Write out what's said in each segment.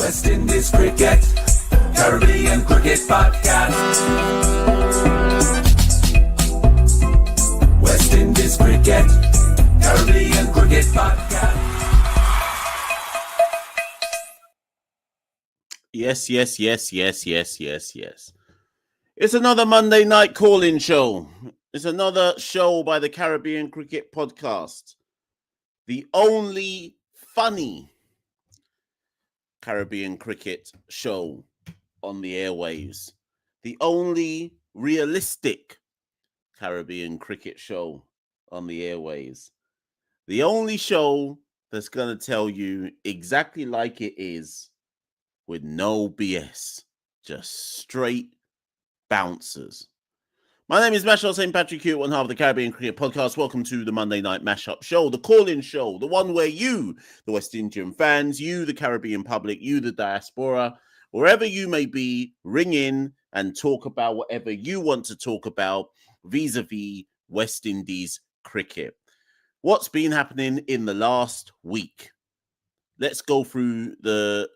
West Indies Cricket, Caribbean Cricket Podcast. West Indies Cricket, Caribbean Cricket Podcast. Yes. It's another Monday night call-in show. It's another show by the Caribbean Cricket Podcast. The only funny Caribbean cricket show on the airwaves. The only realistic Caribbean cricket show on the airwaves. The only show that's going to tell you exactly like it is with no BS. Just straight bouncers. My name is Machel, St. Patrick Q, one half of the Caribbean Cricket Podcast. Welcome to the Monday Night MashUp show, the call-in show, the one where you, the West Indian fans, you, the Caribbean public, you, the diaspora, wherever you may be, ring in and talk about whatever you want to talk about vis-a-vis West Indies cricket. What's been happening in the last week? Let's go through the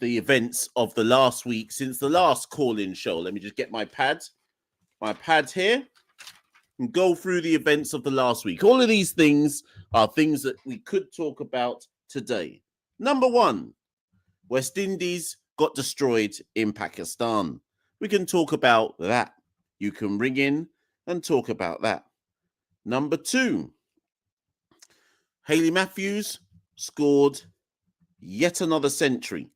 events of the last week since the last call-in show. Let me just get my pad here, and go through the events of the last week. All of these things are things that we could talk about today. Number one, West Indies got destroyed in Pakistan. We can talk about that. You can ring in and talk about that. Number two, Hayley Matthews scored yet another century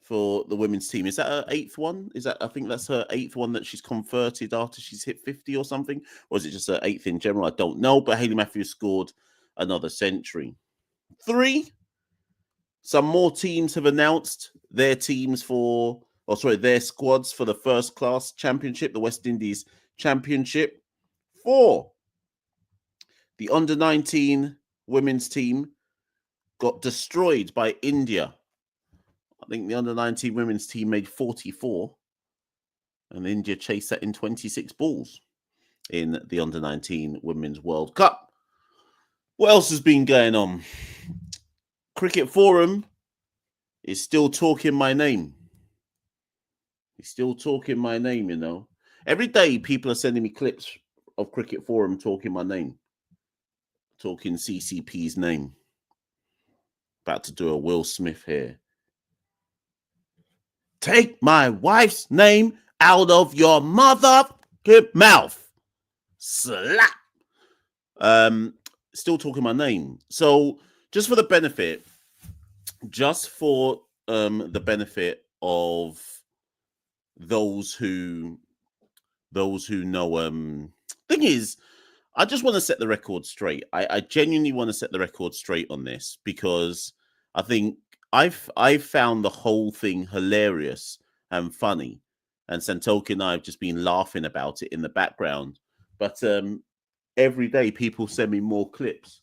for the women's team. Is that her eighth one? I think that's her eighth one that she's converted after she's hit 50 or something? Or is it just her eighth in general? I don't know. But Hayley Matthews scored another century. Three, some more teams have announced their squads for the first class championship, the West Indies Championship. Four, the under-19 women's team got destroyed by India. I think the under-19 women's team made 44, and India chased that in 26 balls in the under-19 Women's World Cup. What else has been going on? Cricket Forum is still talking my name. He's still talking my name, you know. Every day people are sending me clips of Cricket Forum talking my name. Talking CCP's name. About to do a Will Smith here. Take my wife's name out of your motherfucking mouth. Slap. Still talking my name. So just for the benefit of those who know, thing is, I just want to set the record straight. I genuinely want to set the record straight on this because I think I've found the whole thing hilarious and funny, and Santoki and I have just been laughing about it in the background. But every day people send me more clips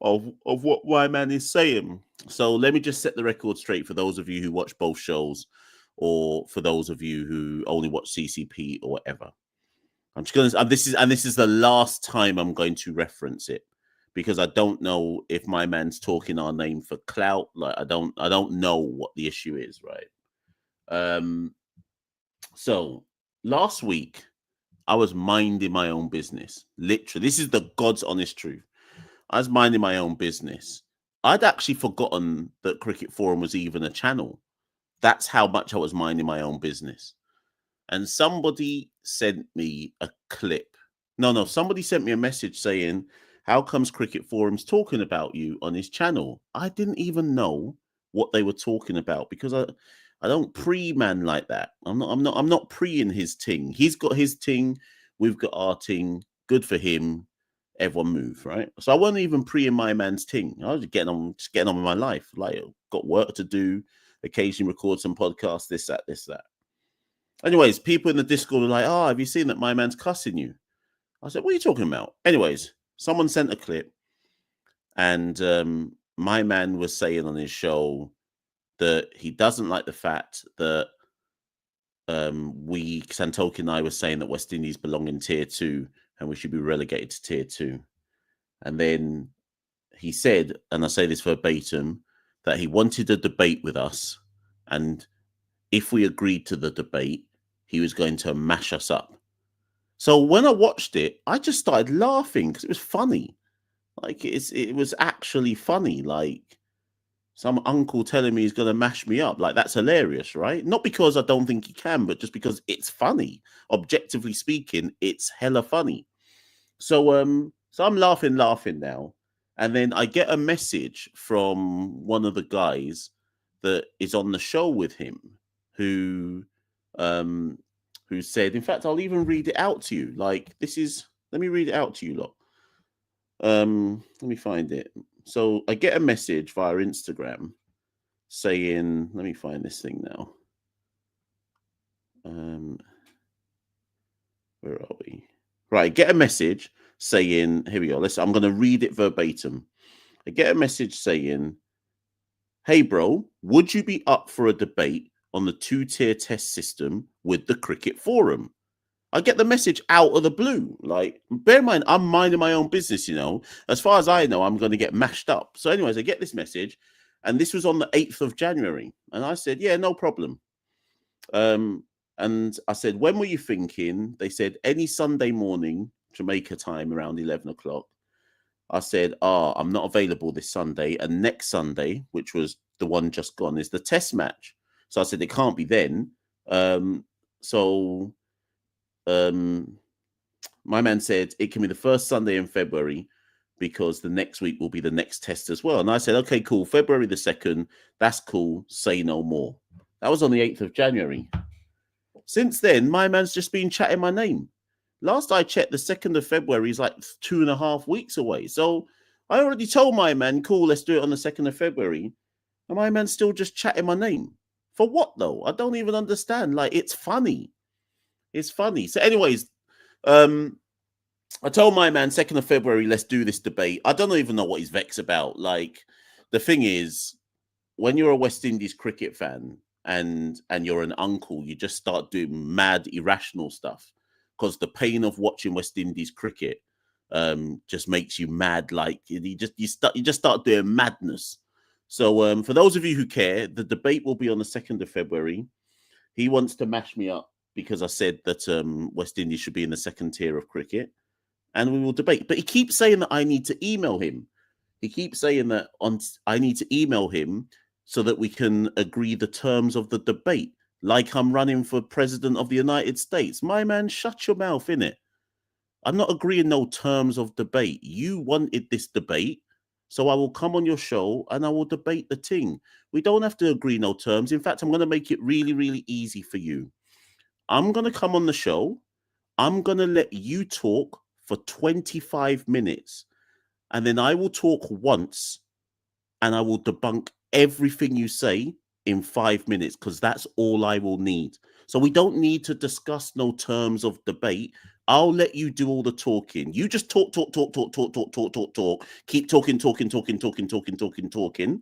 of what my man is saying. So let me just set the record straight for those of you who watch both shows, or for those of you who only watch CCP or whatever. I'm just going to, this is the last time I'm going to reference it, because I don't know if my man's talking our name for clout. Like I don't know what the issue is, right? So last week I was minding my own business. Literally, this is the God's honest truth. I was minding my own business. I'd actually forgotten that Cricket Forum was even a channel. That's how much I was minding my own business. And somebody sent me a clip. Somebody sent me a message saying, how comes Cricket Forum's talking about you on his channel? I didn't even know what they were talking about, because I don't pre-man like that. I'm not pre-ing his ting. He's got his ting, we've got our ting. Good for him. Everyone move, right? So I wasn't even pre-ing my man's ting. I was just getting on with my life. Like, got work to do, occasionally record some podcasts, this, that. Anyways, people in the Discord were like, oh, have you seen that my man's cussing you? I said, what are you talking about? Anyways, someone sent a clip, and my man was saying on his show that he doesn't like the fact that Santoki and I were saying that West Indies belong in Tier 2 and we should be relegated to Tier 2. And then he said, and I say this verbatim, that he wanted a debate with us, and if we agreed to the debate, he was going to mash us up. So when I watched it, I just started laughing because it was funny. Like it was actually funny. Like some uncle telling me he's going to mash me up. Like that's hilarious, right? Not because I don't think he can, but just because it's funny. Objectively speaking, it's hella funny. So I'm laughing now. And then I get a message from one of the guys that is on the show with him who said, in fact, I'll even read it out to you. Like let me read it out to you, lot. Let me find it. So I get a message via Instagram saying, let me find this thing now. Where are we? Right, get a message saying, here we go. I'm going to read it verbatim. I get a message saying, hey, bro, would you be up for a debate on the 2-tier test system with the Cricket Forum? I get the message out of the blue. Like, bear in mind, I'm minding my own business, you know. As far as I know, I'm going to get mashed up. So anyways, I get this message, and this was on the 8th of January. And I said, yeah, no problem. And I said, when were you thinking? They said, any Sunday morning, Jamaica time, around 11 o'clock. I said, I'm not available this Sunday. And next Sunday, which was the one just gone, is the test match. So I said, it can't be then. My man said, it can be the first Sunday in February because the next week will be the next test as well. And I said, okay, cool. February the 2nd. That's cool. Say no more. That was on the 8th of January. Since then, my man's just been chatting my name. Last I checked, the 2nd of February is like 2.5 weeks away. So I already told my man, cool, let's do it on the 2nd of February. And my man's still just chatting my name. For what, though? I don't even understand. Like, it's funny. It's funny. So anyways, I told my man, 2nd of February, let's do this debate. I don't even know what he's vexed about. Like, the thing is, when you're a West Indies cricket fan and you're an uncle, you just start doing mad, irrational stuff because the pain of watching West Indies cricket just makes you mad. Like you just start doing madness. So for those of you who care, the debate will be on the 2nd of February. He wants to mash me up because I said that West Indies should be in the 2nd tier of cricket, and we will debate. But he keeps saying that I need to email him. He keeps saying that I need to email him so that we can agree the terms of the debate, like I'm running for president of the United States. My man, shut your mouth, innit? I'm not agreeing no terms of debate. You wanted this debate, so I will come on your show and I will debate the thing. We don't have to agree no terms. In fact, I'm going to make it really, really easy for you. I'm going to come on the show. I'm going to let you talk for 25 minutes, and then I will talk once, and I will debunk everything you say in 5 minutes, because that's all I will need. So we don't need to discuss no terms of debate. I'll let you do all the talking. You just talk. Keep talking.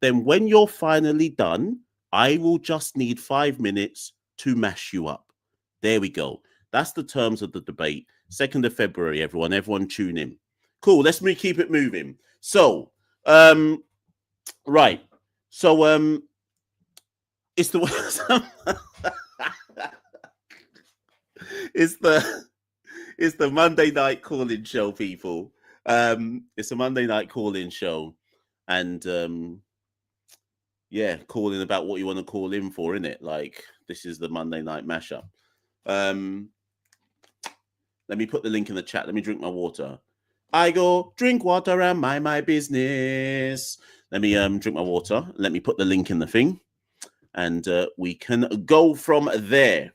Then when you're finally done, I will just need 5 minutes to mash you up. There we go. That's the terms of the debate. 2nd of February, everyone. Everyone tune in. Cool. Let's keep it moving. So, right. So, it's the it's the Monday night call-in show, people. It's a Monday night call-in show, and yeah, calling about what you want to call in for, innit? Like, this is the Monday Night Mashup. Let me put the link in the chat. Let me drink my water. I go drink water and mind my business. Let me drink my water. Let me put the link in the thing, and we can go from there.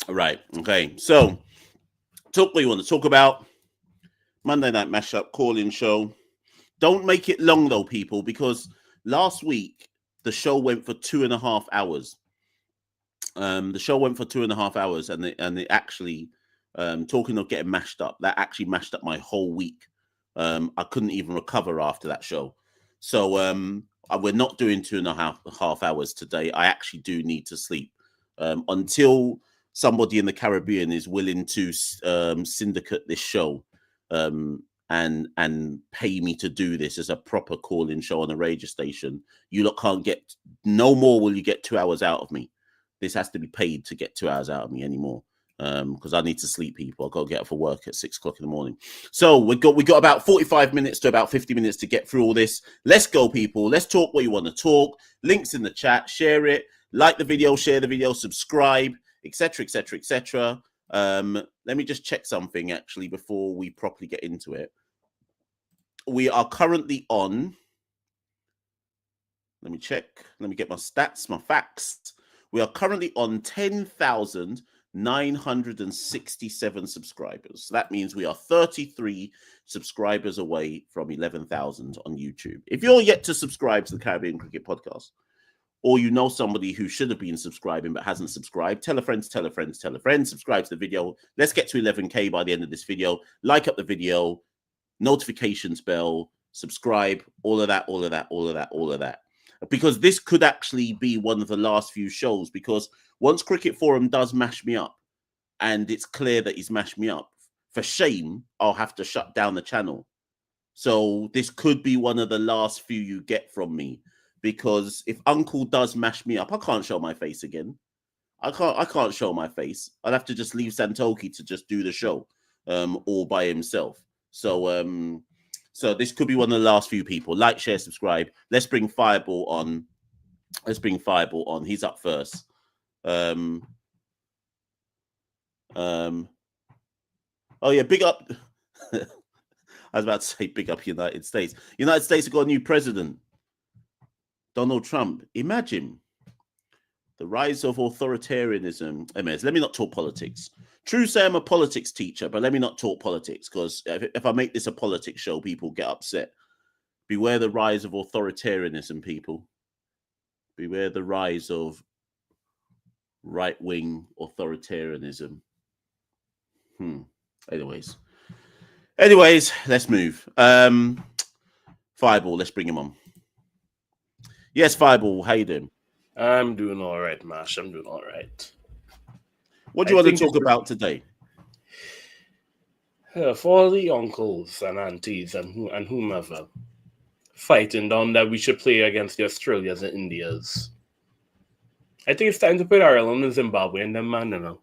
Right. Okay. So, talk what you want to talk about. Monday Night Mashup call-in show. Don't make it long though, people, because last week the show went for 2.5 hours. The show went for 2.5 hours, and it actually, talking of getting mashed up, that actually mashed up my whole week. I couldn't even recover after that show. So we're not doing 2.5 hours today. I actually do need to sleep until somebody in the Caribbean is willing to syndicate this show and pay me to do this as a proper call-in show on a radio station, you lot can't get no more. Will you get 2 hours out of me? This has to be paid to get 2 hours out of me anymore. Because I need to sleep, people. I've got to get up for work at 6 o'clock in the morning. So we got about 45 minutes to about 50 minutes to get through all this. Let's go, people. Let's talk what you want to talk. Links in the chat. Share it. Like the video. Share the video. Subscribe, etc., etc., etc. Let me just check something actually before we properly get into it. We are currently on. Let me check. Let me get my stats, my facts. We are currently on 10,967 subscribers. So that means we are 33 subscribers away from 11,000 on YouTube. If you're yet to subscribe to the Caribbean Cricket Podcast, or you know somebody who should have been subscribing but hasn't subscribed, tell a friend, tell a friend, tell a friend, subscribe to the video. Let's get to 11K by the end of this video. Like up the video, notifications bell, subscribe, all of that, all of that, all of that, all of that. Because this could actually be one of the last few shows, because once Cricket Forum does mash me up, and it's clear that he's mashed me up, for shame, I'll have to shut down the channel. So this could be one of the last few you get from me, because if Uncle does mash me up, I can't show my face again. I can't show my face. I'll have to just leave Santoki to just do the show, all by himself. So so this could be one of the last few people. Like, share, subscribe. Let's bring Fireball on. Let's bring Fireball on. He's up first. Oh yeah, big up. I was about to say big up United States. United States have got a new president, Donald Trump. Imagine the rise of authoritarianism. Let me not talk politics. True, say I'm a politics teacher, but let me not talk politics, because if I make this a politics show, people get upset. Beware the rise of authoritarianism, people. Beware the rise of right-wing authoritarianism. Anyways, let's move. Fireball, let's bring him on. Yes, Fireball, how you doing? I'm doing all right, Mash. I'm doing all right. What do you want to talk about today? For all the uncles and aunties and whomever fighting down that we should play against the Australias and Indias, I think it's time to put Ireland and Zimbabwe in them, man, you know.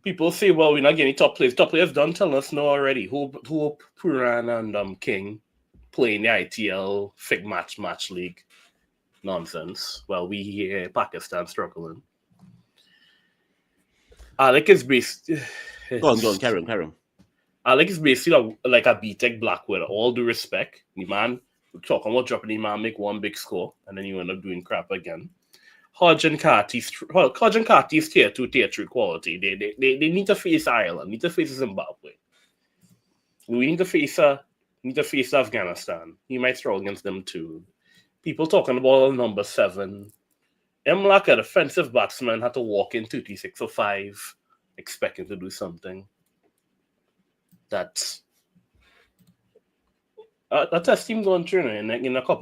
People say, well, we're not getting top players. Top players don't tell us no already. Hope Puran and King playing the ITL Fig Match League nonsense. Well, we here Pakistan struggling. Alec is based. Go on, carry on. Alec is basically like a B-Tech Blackwood. All due respect, the man, we're talking about dropping the man, make one big score, and then you end up doing crap again. Hodge and Carty's tier 2, tier 3 quality. They need to face Ireland, need to face Zimbabwe. We need to face Afghanistan. He might throw against them too. People talking about number 7. Like a defensive batsman had to walk in 36-5, expecting to do something. That's a test team going through in the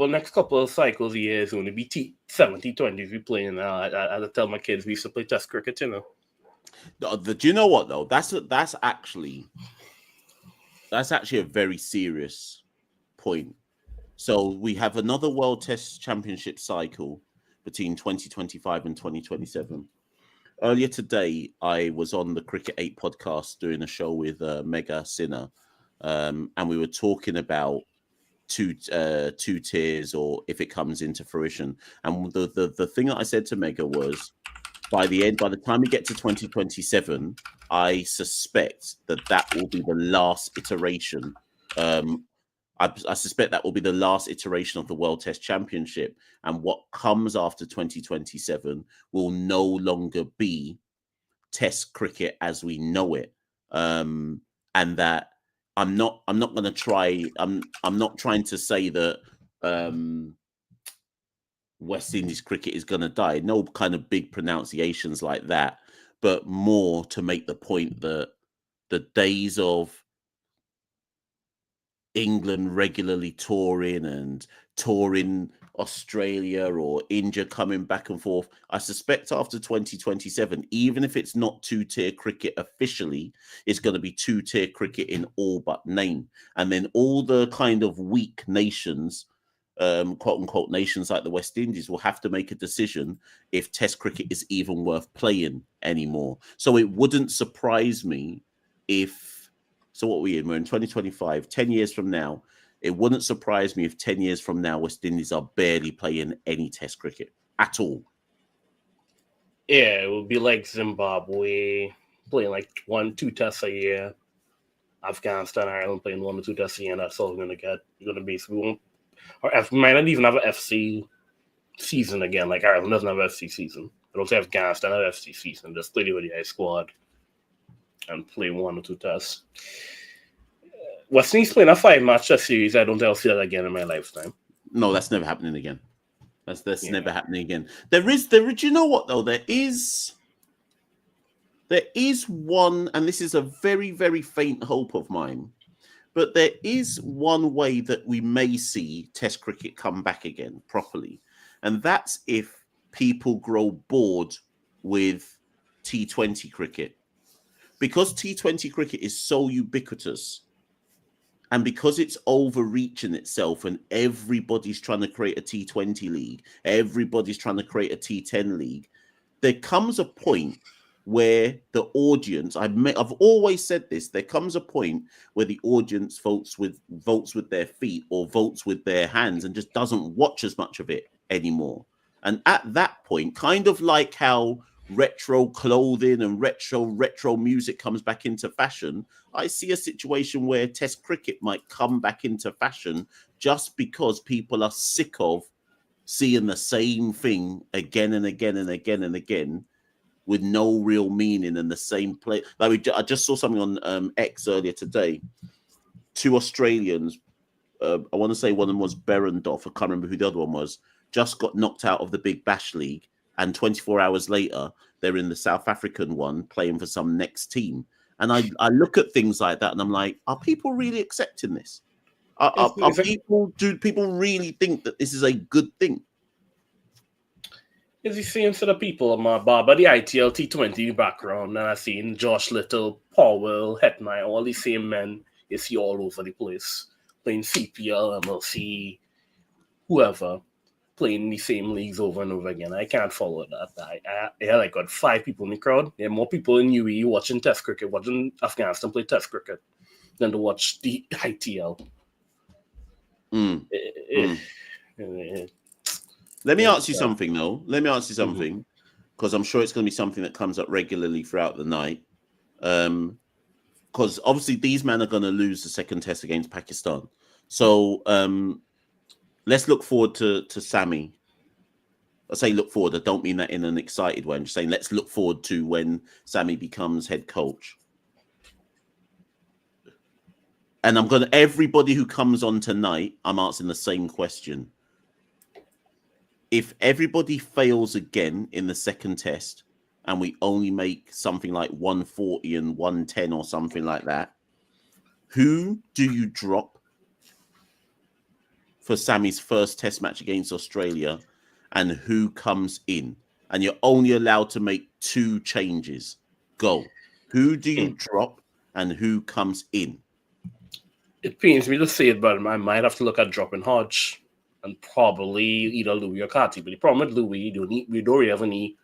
next couple of cycles of years. Only be 70-20 if we playing. I tell my kids we used to play test cricket, you know. Do you know what though? That's actually a very serious point. So we have another World Test Championship cycle between 2025 and 2027. Earlier today, I was on the Cricket 8 podcast doing a show with Mega Sinner, and we were talking about two tiers, or if it comes into fruition. And the thing that I said to Mega was, by the time we get to 2027, I suspect that will be the last iteration. I suspect that will be the last iteration of the World Test Championship, and what comes after 2027 will no longer be Test cricket as we know it. And that I'm not going to try. I'm not trying to say that West Indies cricket is going to die. No kind of big pronunciations like that, but more to make the point that the days of England regularly touring Australia or India coming back and forth. I suspect after 2027, even if it's not two-tier cricket officially, it's going to be two-tier cricket in all but name. And then all the kind of weak nations, quote unquote nations like the West Indies, will have to make a decision if Test cricket is even worth playing anymore. So it wouldn't surprise me if, so what we're in 2025, 10 years from now, it wouldn't surprise me if 10 years from now, West Indies are barely playing any Test cricket at all. Yeah, it would be like Zimbabwe playing like 1-2 tests a year. Afghanistan, Ireland playing 1 or 2 tests a year, and that's all we're going to get. We're going to be, so we won't, or we might not even have an FC season again. Like Ireland doesn't have an FC season. I don't say Afghanistan have an FC season. Just play with the A squad and play 1 or 2 tests. West Indies playing a 5-match series. I don't think I'll see that again in my lifetime. No, that's never happening again. That's never happening again. There is. Do you know what though? There is one, and this is a very, very faint hope of mine, but there is one way that we may see Test cricket come back again properly, and that's if people grow bored with T20 cricket, because T20 cricket is so ubiquitous. And because it's overreaching itself and everybody's trying to create a T20 league, everybody's trying to create a T10 league, there comes a point where the audience, I've always said this, there comes a point where the audience votes with their feet or votes with their hands and just doesn't watch as much of it anymore. And at that point, kind of like how retro clothing and retro music comes back into fashion, I see a situation where Test cricket might come back into fashion just because people are sick of seeing the same thing again and again and again and again with no real meaning and the same play. Like I just saw something on X earlier today. 2 Australians, I want to say one of them was Berendorf, I can't remember who the other one was, just got knocked out of the Big Bash League. And 24 hours later, they're in the South African one playing for some next team. And I look at things like that and I'm like, are people really accepting this? Do people really think that this is a good thing? As you see, instead of people, my Barber, the ITL T20 background, and I've seen Josh Little, Powell, Hetmeyer, all these same men you see all over the place, playing CPL, MLC, whoever, playing the same leagues over and over again. I can't follow that. I had like 5 people in the crowd. There are more people in UAE watching Test cricket, watching Afghanistan play Test cricket, than to watch the ITL. Let me ask you something, though. Let me ask you something, because I'm sure it's going to be something that comes up regularly throughout the night. Because obviously these men are going to lose the second test against Pakistan. So let's look forward to Sammy. I say look forward. I don't mean that in an excited way. I'm just saying let's look forward to when Sammy becomes head coach. And everybody who comes on tonight, I'm asking the same question. If everybody fails again in the second test and we only make something like 140 and 110 or something like that, who do you drop for Sammy's first test match against Australia and who comes in? And you're only allowed to make 2 changes. Go. Who do you drop and who comes in? It pains me to say it, but I might have to look at dropping Hodge and probably either Louis or Carty. But the problem with Louis, we don't really have any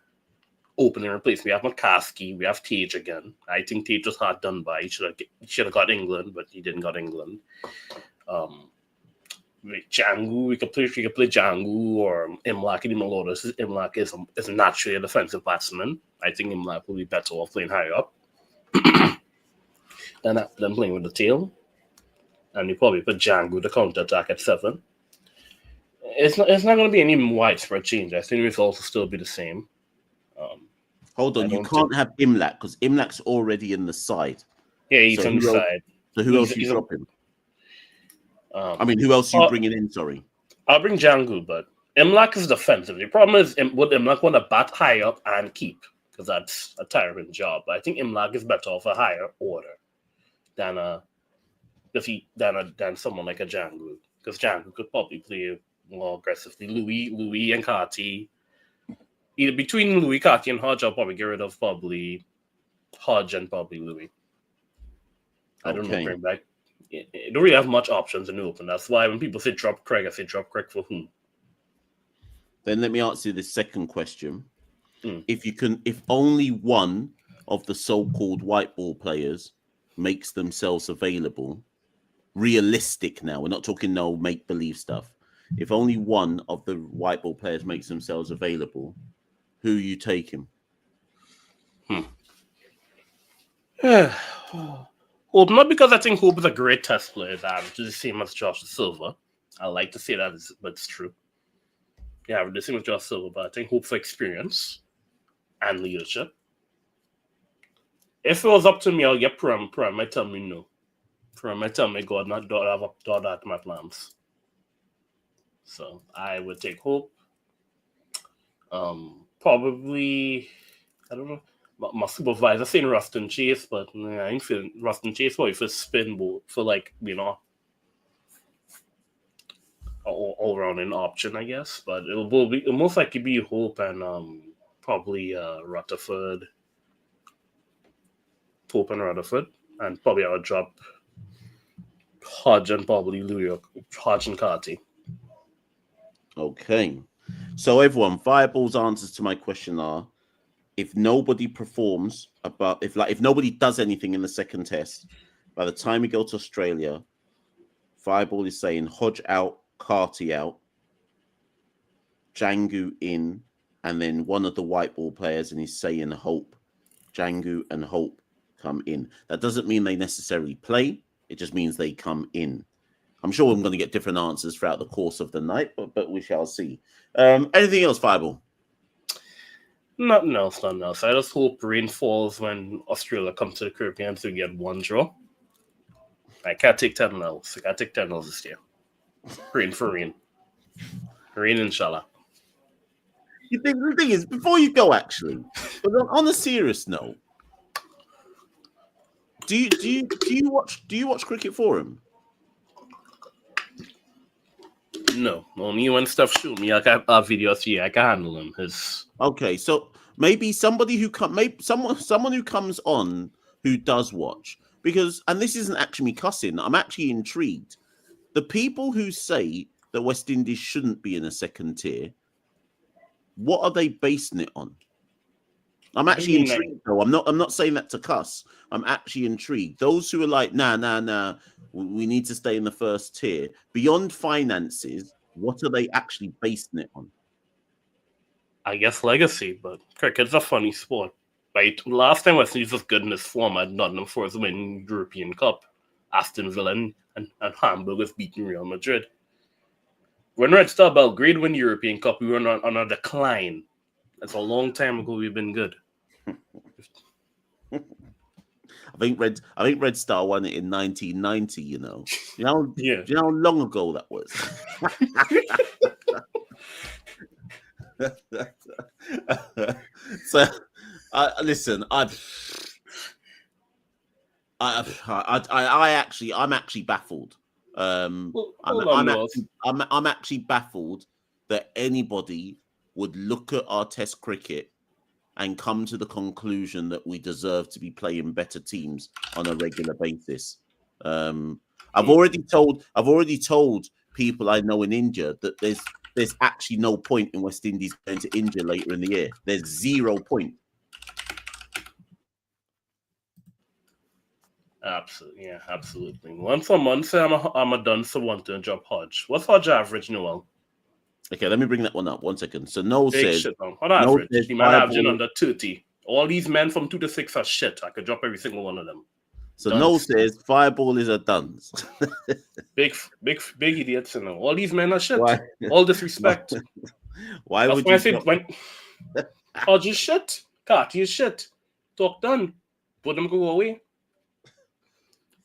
opening replacement. We have McCaskey, we have Tage again. I think Tage was hard done by. He should have got England, but he didn't got England. With Django, we could play Django or Imlach in the Melodus. Imlach is naturally a defensive batsman. I think Imlach will be better off playing higher up than playing with the tail. And you probably put Django to counter attack at 7. It's not going to be any widespread change. I think the results will still be the same. Hold on, you can't have Imlach because Imlach's already in the side. Yeah, he's on the side. So who else are you dropping? Who else are you bringing in? Sorry, I'll bring Django, but Imlach is defensive. The problem is, would Imlach want to bat high up and keep? Because that's a tiring job. But I think Imlach is better off a higher order than someone like a Django. Because Django could probably play more aggressively. Louis and Carty. Either between Louis, Carty, and Hodge, I'll probably get rid of probably Hodge and probably Louis. I don't know, bring back. You don't really have much options in the open. That's why when people say drop Craig, I say drop Craig for whom? Then let me answer you this second question. If only one of the so-called white ball players makes themselves available, realistic now, we're not talking no make-believe stuff. If only one of the white ball players makes themselves available, who you taking? Hope, not because I think Hope is a great test player, which is the same as Josh Silva. I like to say that, but it's true. Yeah, the same as Josh Silva, but I think Hope for experience and leadership. If it was up to me, I'll get Prem. Prem might tell me no. Prem might tell me God not have up to that my plans. So I would take Hope. Probably, I don't know. My supervisor saying Rustin Chase, but I ain't feeling Rustin Chase for spin ball for all round an option, I guess. But it'll most likely be Hope and probably Rutherford. Hope and Rutherford, and probably I'll drop Hodge and probably Louis, Hodge and Carty. Okay. So everyone, Fireball's answers to my question are: if nobody performs if nobody does anything in the second test, by the time we go to Australia, Fireball is saying Hodge out, Carty out, Django in, and then one of the white ball players, and he's saying Hope. Django and Hope come in. That doesn't mean they necessarily play. It just means they come in. I'm sure I'm going to get different answers throughout the course of the night, but we shall see. Anything else, Fireball? Nothing else. I just hope rain falls when Australia comes to the Caribbean to get one draw. I can't take 10 L's. I can't take 10 L's this year. Rain for rain. Rain, inshallah. You think the thing is, before you go, actually, but on a serious note, do you watch Cricket Forum? No, only when stuff shoot me. I can have videos here. I can handle them. Okay, so maybe somebody who someone who comes on who does watch, because, and this isn't actually me cussing, I'm actually intrigued. The people who say that West Indies shouldn't be in a second tier, what are they basing it on? I'm actually intrigued, though. I'm not saying that to cuss. I'm actually intrigued. Those who are like, nah, we need to stay in the first tier. Beyond finances, what are they actually basing it on? I guess legacy, but cricket's a funny sport. Right? Last time West Indies was good in this format, Nottingham Forest win European Cup. Aston Villa and Hamburg was beating Real Madrid. When Red Star Belgrade win European Cup, we were on a decline. That's a long time ago. We've been good. I think Red Star won it in 1990. You know, Yeah. Do you know how long ago that was? So, listen, I'm actually baffled. I'm actually baffled that anybody would look at our Test cricket and come to the conclusion that we deserve to be playing better teams on a regular basis. I've already told people I know in India that there's actually no point in West Indies going to India later in the year. There's 0 point. Absolutely. Once a month, I'm a done for one to drop Hodge. What's Hodge average, Noel? Okay, let me bring that one up. 1 second. So Noel says, what average? He might averaging under 30. All these men from 2 to 6 are shit. I could drop every single one of them. So Noel says Fireball is a dunce. big idiots, you know. All these men are shit. Why? All disrespect. Why would you say when Hodge is shit, Carty is shit. Talk done. Put them go away.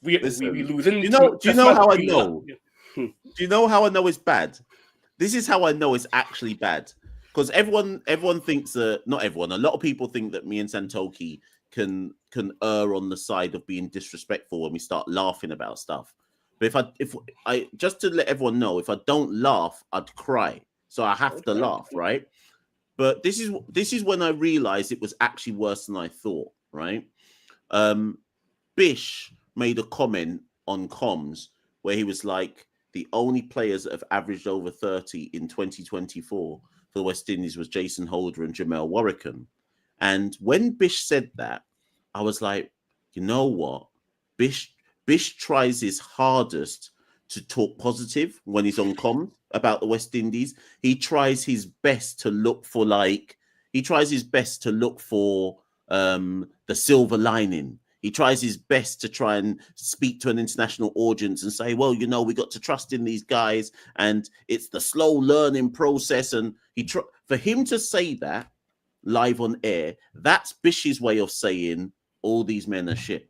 We losing. Do you know how I know? Do you know how I know it's bad? This is how I know it's actually bad. Because everyone thinks that, not everyone, a lot of people think that me and Santoki can err on the side of being disrespectful when we start laughing about stuff. But if I just to let everyone know, if I don't laugh, I'd cry. So I have to laugh, right? But this is when I realized it was actually worse than I thought, right? Bish made a comment on comms where he was like, the only players that have averaged over 30 in 2024 for the West Indies was Jason Holder and Jamel Warrican. And when Bish said that, I was like, you know what? Bish tries his hardest to talk positive when he's on comms about the West Indies. He tries his best to look for the silver lining. He tries his best to try and speak to an international audience and say, well, you know, we got to trust in these guys and it's the slow learning process. And for him to say that live on air, that's Bish's way of saying all these men are shit.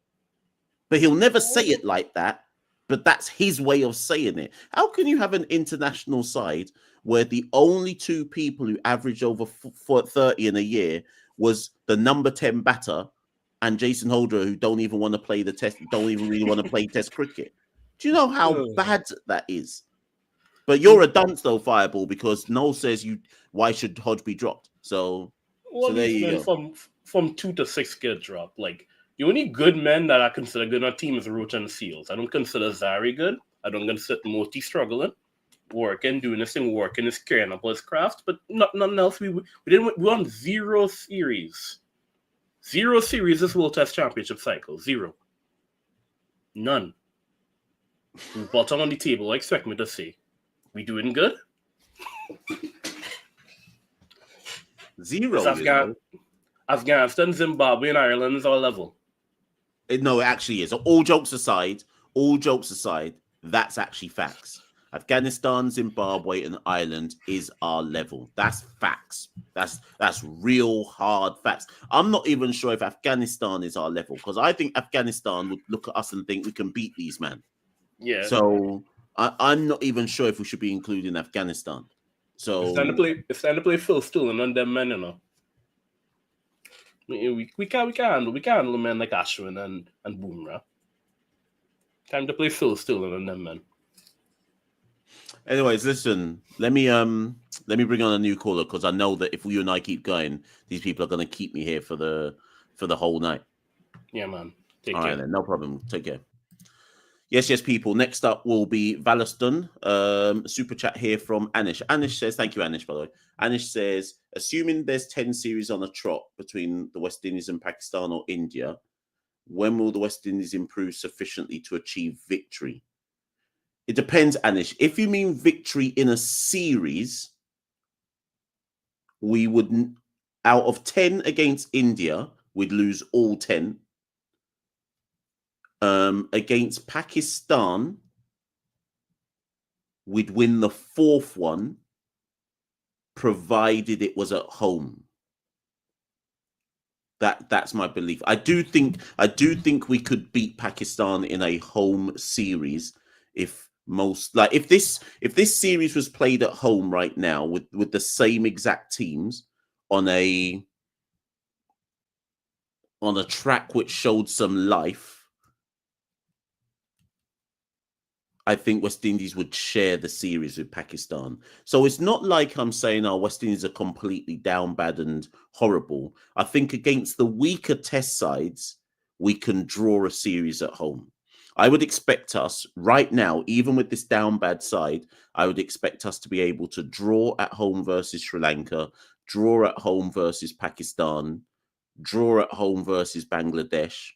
But he'll never say it like that. But that's his way of saying it. How can you have an international side where the only two people who average over 30 in a year was the number 10 batter and Jason Holder, who don't even want to play the test, don't even really want to play test cricket? Do you know how bad that is? But you're a dunce though, Fireball, because Noel says why should Hodge be dropped? So there you go. From 2 to 6 get dropped. Like, the only good men that I consider good on a team is Roach and Seals. I don't consider Zari good. I don't consider Moti struggling, working, doing this thing, working his career up his craft, but nothing else. We won 0 series. 0 series this World Test Championship cycle. 0. None. Bottom on the table, I expect me to say. We doing good? 0. Afghanistan, Zimbabwe, and Ireland is all level. No, it actually is. All jokes aside, that's actually facts. Afghanistan, Zimbabwe, and Ireland is our level. That's facts. That's real hard facts. I'm not even sure if Afghanistan is our level, because I think Afghanistan would look at us and think we can beat these men. Yeah. So I'm not even sure if we should be including Afghanistan. So it's time to play Phil Stullen and them men, you know. We can't handle men like Ashwin and Boomerang. Time to play Phil Stullen and them men. Anyways, listen, let me bring on a new caller, because I know that if you and I keep going, these people are going to keep me here for the whole night. Yeah, man. All right, then, no problem. Take care. Yes, people. Next up will be Valiston. Super chat here from Anish. Anish says, thank you, Anish, by the way. Anish says, assuming there's 10 series on a trot between the West Indies and Pakistan or India, when will the West Indies improve sufficiently to achieve victory? It depends, Anish. If you mean victory in a series, we would, out of 10 against India, we'd lose all 10. Against Pakistan, we'd win the 4th one, provided it was at home. That's my belief. I do think we could beat Pakistan in a home series if this series was played at home right now with the same exact teams on a track which showed some life. I think West Indies would share the series with Pakistan. So it's not like I'm saying, West Indies are completely down bad and horrible. I think against the weaker test sides, we can draw a series at home. I would expect us right now, even with this down bad side, I would expect us to be able to draw at home versus Sri Lanka, draw at home versus Pakistan, draw at home versus Bangladesh,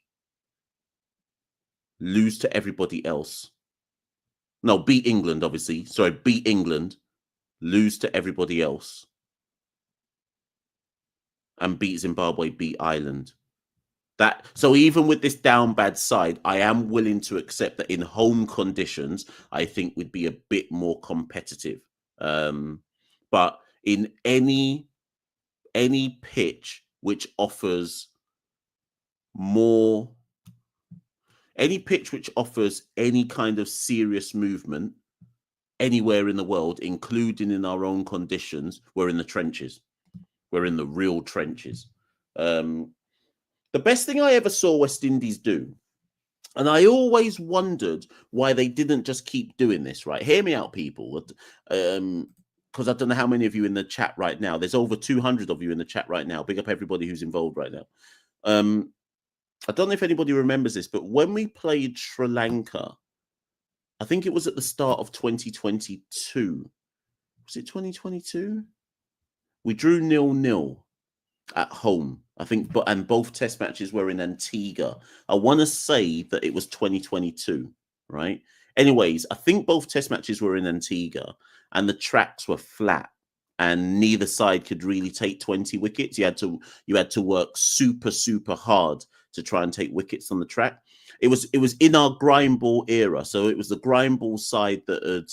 lose to everybody else. No, beat England, obviously. Sorry, beat England, lose to everybody else, and beat Zimbabwe, beat Ireland. So even with this down bad side, I am willing to accept that in home conditions, I think we'd be a bit more competitive. But in any pitch which offers any kind of serious movement anywhere in the world, including in our own conditions, we're in the trenches. We're in the real trenches. The best thing I ever saw West Indies do, And I always wondered why they didn't just keep doing this, right? Hear me out, people. Because I don't know how many of you in the chat right now. There's over 200 of you in the chat right now. Big up everybody who's involved right now. I don't know if anybody remembers this, but when we played Sri Lanka, I think it was at the start of 2022. Was it 2022? We drew 0-0 at home, I think, and both test matches were in Antigua. I want to say that it was 2022, right? Anyways, I think both test matches were in Antigua and the tracks were flat and neither side could really take 20 wickets. You had to work super, super hard to try and take wickets on the track. It was in our grind ball era. So it was the grind ball side that had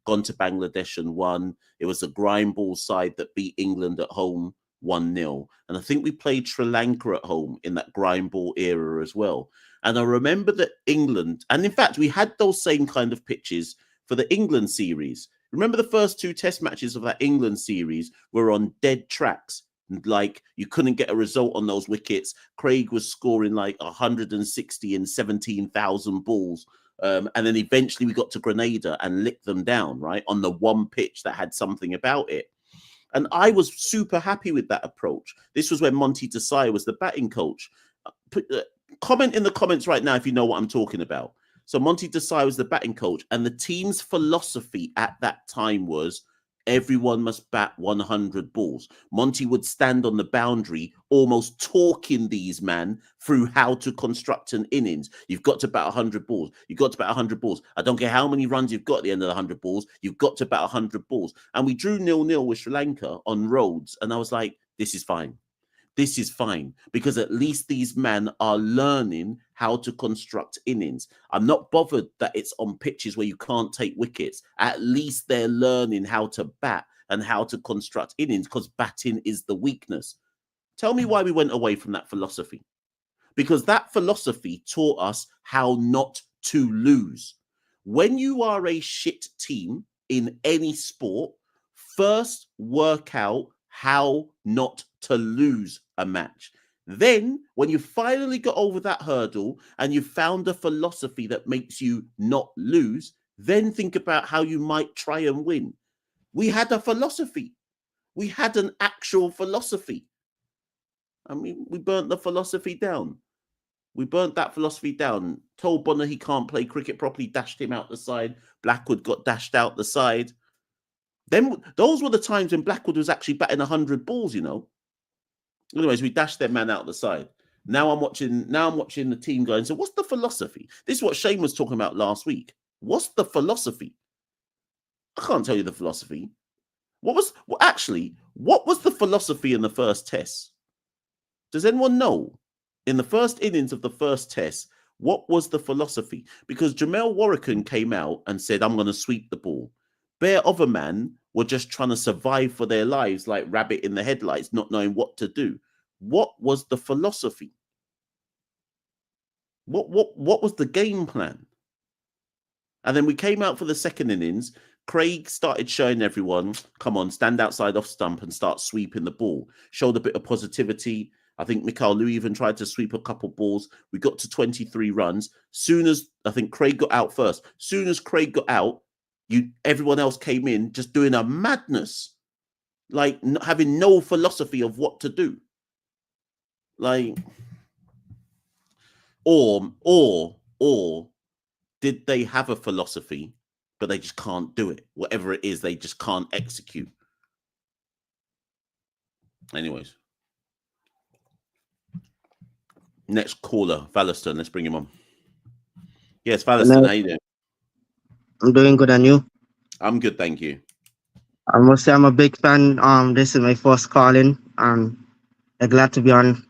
gone to Bangladesh and won. It was the grind ball side that beat England at home 1-0. And I think we played Sri Lanka at home in that grind ball era as well. And I remember that England, and in fact, we had those same kind of pitches for the England series. Remember the first two test matches of that England series were on dead tracks. Like you couldn't get a result on those wickets. Craig was scoring like 160 and 17,000 balls. And then eventually we got to Grenada and licked them down, right? On the one pitch that had something about it. And I was super happy with that approach. This was when Monty Desai was the batting coach. Comment in the comments right now if you know what I'm talking about. So Monty Desai was the batting coach, and the team's philosophy at that time was everyone must bat 100 balls. Monty would stand on the boundary almost talking these men through how to construct an innings. You've got to bat 100 balls. You've got to bat 100 balls. I don't care how many runs you've got at the end of the 100 balls. You've got to bat 100 balls. And we drew 0-0 with Sri Lanka on roads. And I was like, this is fine. This is fine, because at least these men are learning how to construct innings. I'm not bothered that it's on pitches where you can't take wickets. At least they're learning how to bat and how to construct innings, because batting is the weakness. Tell me why we went away from that philosophy. Because that philosophy taught us how not to lose. When you are a shit team in any sport, first work out how not to lose a match. Then, when you finally got over that hurdle and you found a philosophy that makes you not lose, then think about how you might try and win. We had a philosophy. We had an actual philosophy. I mean, we burnt the philosophy down. We burnt that philosophy down. Told Bonner he can't play cricket properly, dashed him out the side. Blackwood got dashed out the side. Then those were the times when Blackwood was actually batting 100 balls, you know. Anyways, we dashed their man out the side. Now I'm watching the team going, so what's the philosophy? This is what Shane was talking about last week. What's the philosophy? I can't tell you the philosophy. What was the philosophy in the first test? Does anyone know? In the first innings of the first test, what was the philosophy? Because Jamel Warrican came out and said, I'm going to sweep the ball. Bare other men were just trying to survive for their lives like rabbit in the headlights, not knowing what to do. What was the philosophy? What was the game plan? And then we came out for the second innings. Craig started showing everyone, come on, stand outside off stump and start sweeping the ball. Showed a bit of positivity. I think Machel Lou even tried to sweep a couple balls. We got to 23 runs. Soon as I think Craig got out first. Soon as Craig got out, everyone else came in just doing a madness, like having no philosophy of what to do. Like, or did they have a philosophy, but they just can't do it? Whatever it is, they just can't execute. Anyways. Next caller, Valiston. Let's bring him on. Yes, Valiston, how you doing? I'm doing good, and you? I'm good, thank you. I must say I'm a big fan. This is my first calling. I'm glad to be on.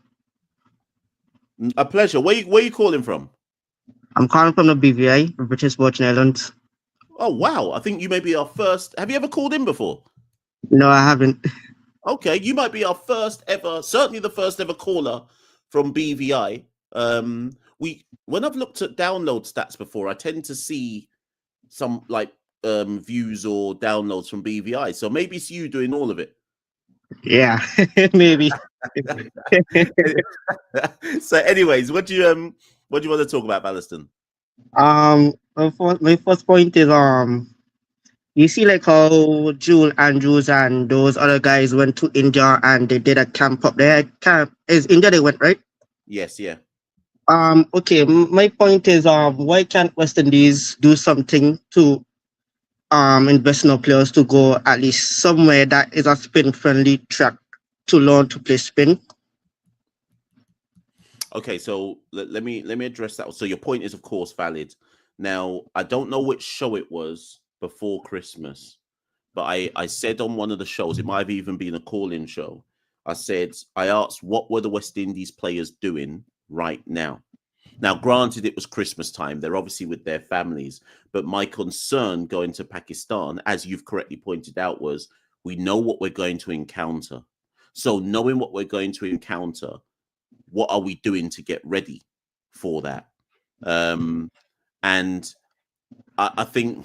A pleasure. Where you calling from? I'm calling from the BVI, British Virgin Islands. Oh wow! I think you may be our first. Have you ever called in before? No, I haven't. Okay, you might be our first ever. Certainly the first ever caller from BVI. When I've looked at download stats before, I tend to see some like views or downloads from BVI. So maybe it's you doing all of it. Yeah, maybe. So anyways, what do What do you want to talk about, Valiston? My first point is you see like how Jewel Andrews and those other guys went to India and they did a camp up there. Camp is India they went, right? Yes, yeah. Okay. My point is why can't West Indies do something to invest in our players to go at least somewhere that is a spin friendly track to learn to play spin? Okay, so let me address that. So your point is, of course, valid. Now, I don't know which show it was before Christmas, but I said on one of the shows, it might have even been a call-in show. I asked what were the West Indies players doing right now. Now, granted, it was Christmas time. They're obviously with their families. But my concern going to Pakistan, as you've correctly pointed out, was we know what we're going to encounter. So knowing what we're going to encounter, what are we doing to get ready for that? And I think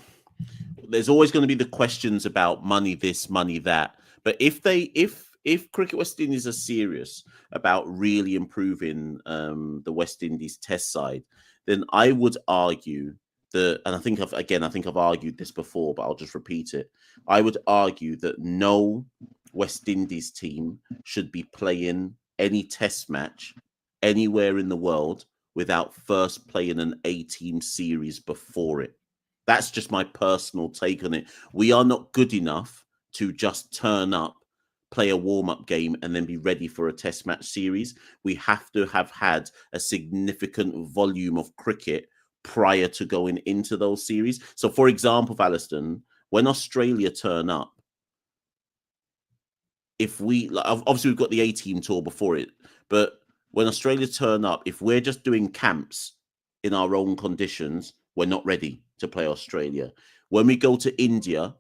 there's always going to be the questions about money this, money that. But if Cricket West Indies are serious about really improving the West Indies Test side, then I would argue that, and I think I've argued this before, but I'll just repeat it. I would argue that no West Indies team should be playing any Test match anywhere in the world without first playing an A-team series before it. That's just my personal take on it. We are not good enough to just turn up, play a warm-up game, and then be ready for a Test match series. We have to have had a significant volume of cricket prior to going into those series. So, for example, Valiston, when Australia turn up, obviously we've got the A-team tour before it, but when Australia turn up, if we're just doing camps in our own conditions, we're not ready to play Australia. When we go to India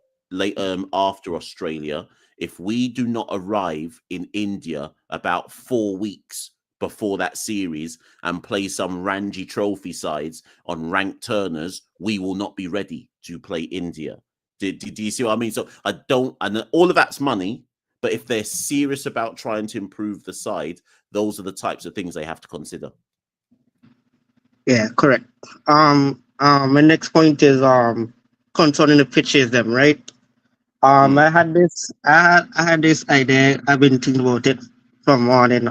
after Australia, if we do not arrive in India about 4 weeks before that series and play some Ranji Trophy sides on ranked turners, we will not be ready to play India. Do you see what I mean? So and all of that's money. But if they're serious about trying to improve the side, those are the types of things they have to consider. Yeah, correct. My next point is concerning the pitches, them right. I had this idea. I've been thinking about it from morning.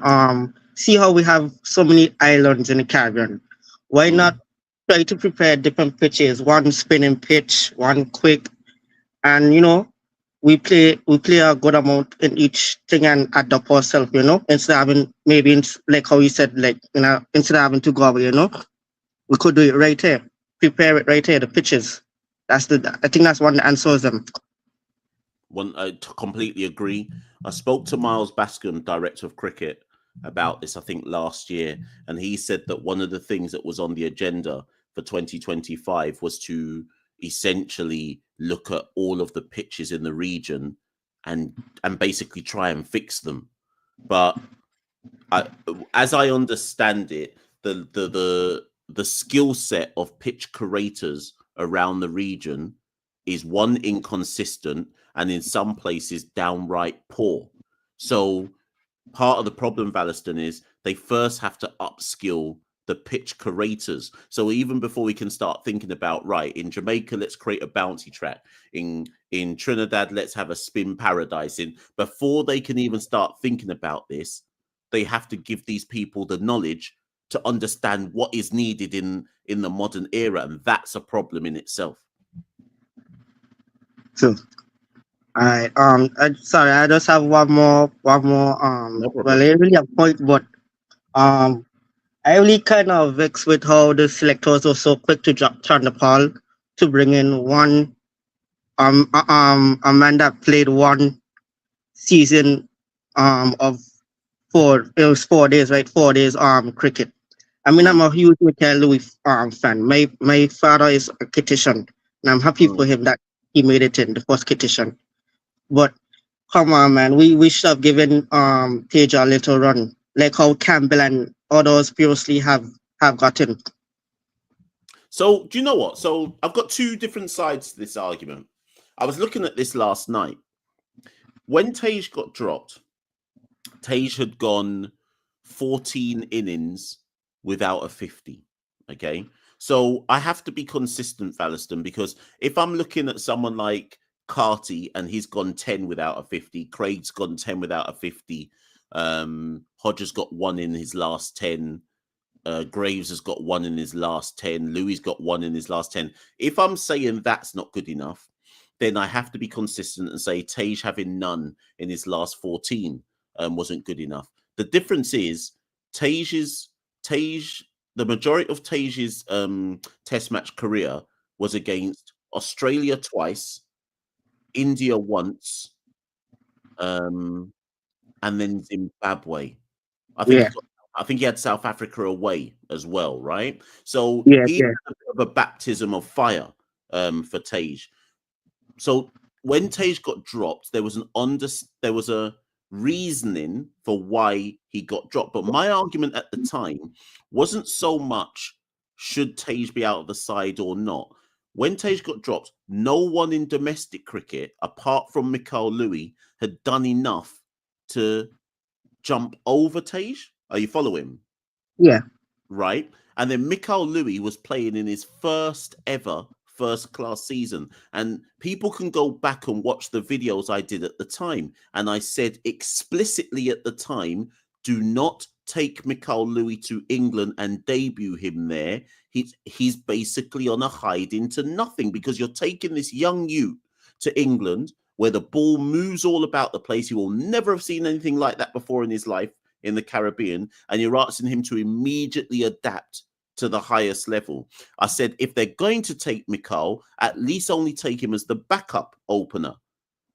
See how we have so many islands in the Caribbean. Why not try to prepare different pitches? One spinning pitch, one quick, and we play a good amount in each thing and add up ourselves, instead of having like how you said, like instead of having to go away, we could do it right here, prepare it right here, the pitches. I think that's one that answers them. I completely agree. I spoke to Miles Bascombe, director of cricket, about this, I think last year, and he said that one of the things that was on the agenda for 2025 was to essentially look at all of the pitches in the region and basically try and fix them. But as I understand it, the skill set of pitch curators around the region is one, inconsistent, and in some places downright poor. So part of the problem, Valiston, is they first have to upskill the pitch curators. So even before we can start thinking about, right, in Jamaica, let's create a bouncy track. In Trinidad, let's have a spin paradise. Before they can even start thinking about this, they have to give these people the knowledge to understand what is needed in the modern era, and that's a problem in itself. So, sorry, I just have one more. No problem. Well, I really have a point, but I really kind of vexed with how the selectors were so quick to turn the ball to bring in one a man that played one season of 4 days, right? 4 days cricket. I mean, I'm a huge Michael Lewis fan. My father is a Kittian, and I'm happy for him that he made it in the first Kittian. But come on, man, we should have given Page a little run, like how Campbell and others previously have gotten. So do you know what? So I've got two different sides to this argument. I was looking at this last night. When Tage got dropped, Tage had gone 14 innings without a 50. Okay. So I have to be consistent, Valiston, because if I'm looking at someone like Carty and he's gone 10 without a 50, Craig's gone 10 without a 50, Hodges got 1 in his last 10, Graves has got 1 in his last 10, Louis got 1 in his last 10. If I'm saying that's not good enough, then I have to be consistent and say Tage having none in his last 14 wasn't good enough. The difference is Tage, the majority of Tage's test match career was against Australia twice, India once, and then Zimbabwe. I think he had South Africa away as well, right? So he had a bit of a baptism of fire for Tage. So when Tage got dropped, there was a reasoning for why he got dropped. But my argument at the time wasn't so much should Tage be out of the side or not. When Tage got dropped, no one in domestic cricket, apart from Machel Louis, had done enough to jump over Tage. Are you following? Yeah. Right. And then Machel Louis was playing in his first ever first-class season. And people can go back and watch the videos I did at the time. And I said explicitly at the time, do not take Machel Louis to England and debut him there. He's basically on a hide into nothing because you're taking this young youth to England where the ball moves all about the place. He will never have seen anything like that before in his life in the Caribbean. And you're asking him to immediately adapt to the highest level. I said, if they're going to take Machel, at least only take him as the backup opener.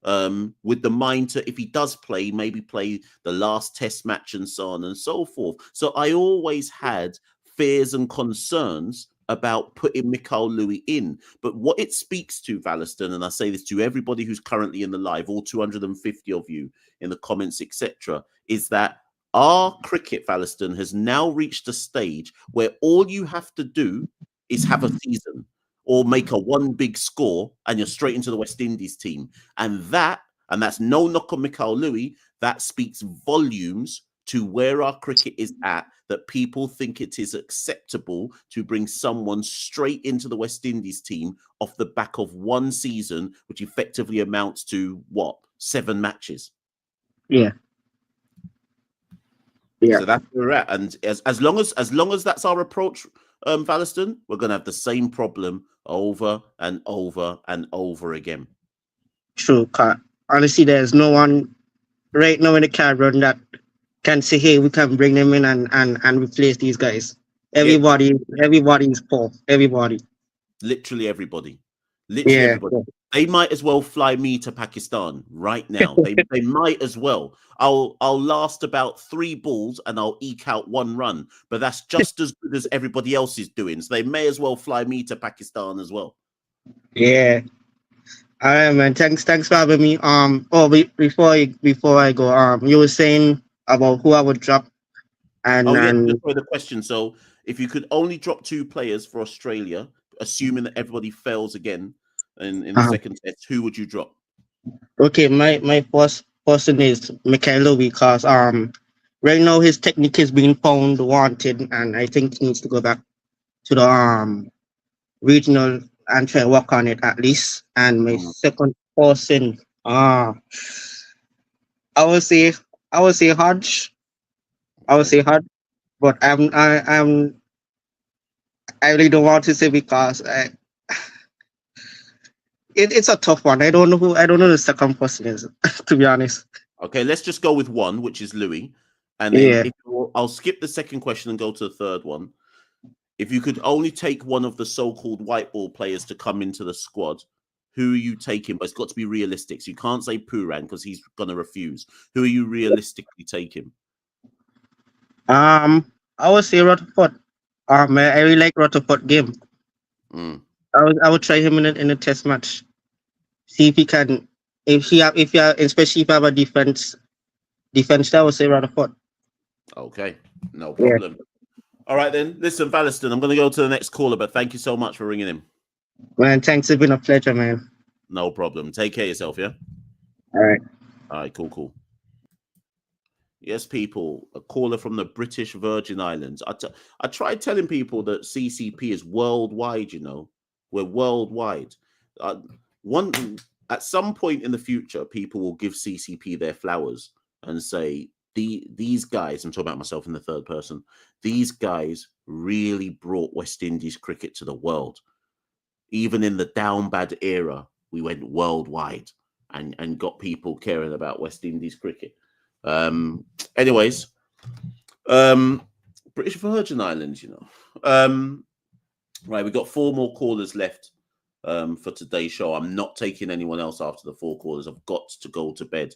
With the mind to, if he does play, maybe play the last test match and so on and so forth. So I always had fears and concerns about putting Machel Louis in. But what it speaks to, Valiston, and I say this to everybody who's currently in the live, all 250 of you in the comments, etc., is that our cricket, Valiston, has now reached a stage where all you have to do is have a season or make a one big score and you're straight into the West Indies team. And that's no knock on Machel Louis, that speaks volumes to where our cricket is at, that people think it is acceptable to bring someone straight into the West Indies team off the back of one season, which effectively amounts to, 7 matches? Yeah. Yeah. So that's where we're at. And as long as that's our approach, Valiston, we're going to have the same problem over and over and over again. True. Honestly, there's no one right now in the Caribbean that can say, hey, we can bring them in and replace these guys. Everybody is poor. Everybody. Literally everybody. Everybody. They might as well fly me to Pakistan right now. They might as well. I'll last about 3 balls and I'll eke out 1 run, but that's just as good as everybody else is doing. So they may as well fly me to Pakistan as well. Yeah. All right, man. Thanks for having me. Before I go, you were saying about who I would drop, and just for the question. So if you could only drop 2 players for Australia, assuming that everybody fails again in the second test, who would you drop? Okay, my first person is Machel because right now his technique is being found wanted, and I think he needs to go back to the regional and try to work on it at least. And my second person, I would say Hodge. But I really don't want to say because it's a tough one. I don't know who the second person is, to be honest. Okay, let's just go with one, which is Louis. And then I'll skip the second question and go to the third one. If you could only take one of the so-called white ball players to come into the squad, who are you taking? But it's got to be realistic. So you can't say Pooran because he's going to refuse. Who are you realistically taking? I would say Rutherford. I really like Rutherford game. I would try him in a test match. See if he can. Especially if you have a defense, I would say Rutherford. Okay, no problem. Yeah. All right then. Listen, Valiston, I'm going to go to the next caller, but thank you so much for ringing in. Man, thanks. It's been a pleasure, man. No problem. Take care of yourself, yeah? All right. All right, cool. Yes, people. A caller from the British Virgin Islands. I tried telling people that CCP is worldwide. You know, we're worldwide. One at some point in the future, people will give CCP their flowers and say these guys. I'm talking about myself in the third person. These guys really brought West Indies cricket to the world. Even in the down bad era, we went worldwide and got people caring about West Indies cricket. Anyways, British Virgin Islands, you know. Right, we've got 4 more callers left for today's show. I'm not taking anyone else after the 4 callers. I've got to go to bed.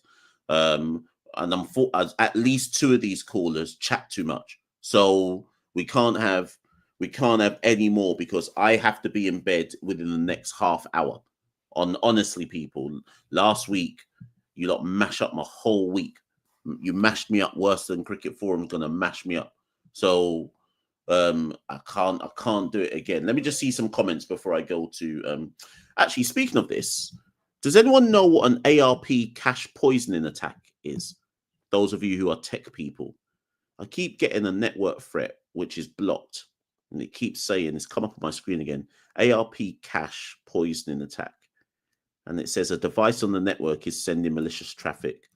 And at least 2 of these callers chat too much. So we can't have any more because I have to be in bed within the next half hour. Honestly, people, last week you lot mash up my whole week. You mashed me up worse than Cricket Forum's gonna mash me up. So I can't do it again. Let me just see some comments before I go to actually, speaking of this, does anyone know what an ARP cache poisoning attack is? Those of you who are tech people. I keep getting a network threat which is blocked. And it keeps saying, it's come up on my screen again, ARP cache poisoning attack. And it says a device on the network is sending malicious traffic.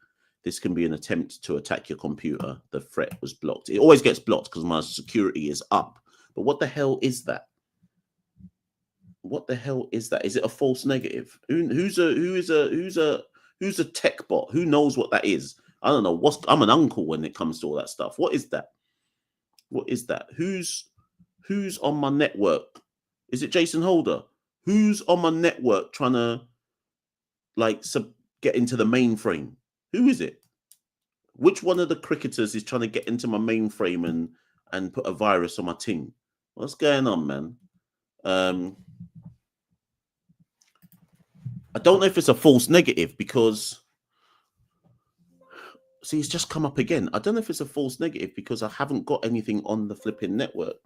This can be an attempt to attack your computer. The threat was blocked. It always gets blocked because my security is up. But what the hell is that? What the hell is that? Is it a false negative? Who's a tech bot? Who knows what that is? I don't know. I'm an uncle when it comes to all that stuff. What is that? What is that? Who's on my network? Is it Jason Holder? Who's on my network trying to get into the mainframe? Who is it? Which one of the cricketers is trying to get into my mainframe and put a virus on my team? What's going on, man? I don't know if it's a false negative because, see, it's just come up again. I don't know if it's a false negative because I haven't got anything on the flipping network.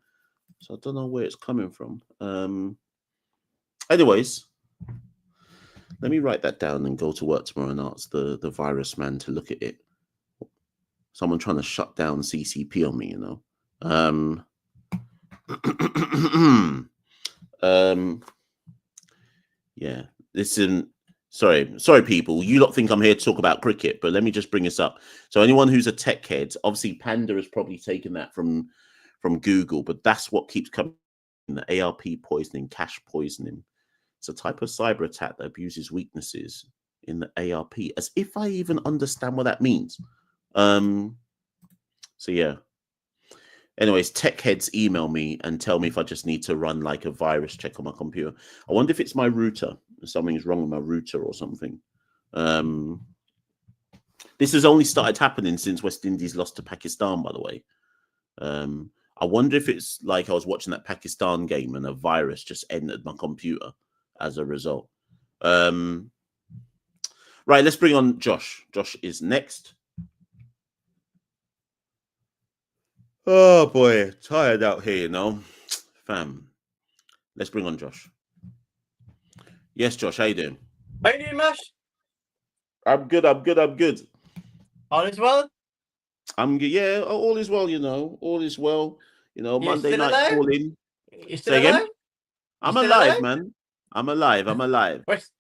So I don't know where it's coming from. Anyways, let me write that down and go to work tomorrow and ask the virus man to look at it. Someone trying to shut down CCP on me, you know. Yeah. Listen, sorry, people. You lot think I'm here to talk about cricket, but let me just bring this up. So anyone who's a tech head, obviously Panda has probably taken that from Google, but that's what keeps coming. The ARP poisoning, cache poisoning. It's a type of cyber attack that abuses weaknesses in the ARP, as if I even understand what that means. So yeah. Anyways, tech heads email me and tell me if I just need to run like a virus check on my computer. I wonder if it's my router. Something's wrong with my router or something. This has only started happening since West Indies lost to Pakistan, by the way. I wonder if it's like I was watching that Pakistan game and a virus just entered my computer as a result. Right, let's bring on Josh. Josh is next. Oh boy, tired out here, you know. Fam. Let's bring on Josh. Yes, Josh, how you doing? How you doing, Mash? I'm good. All is well? I'm good. Yeah, all is well, you know. All is well. You know, You're Monday still night alive? calling. You still Say again? alive? I'm still alive, alive? man. I'm alive. West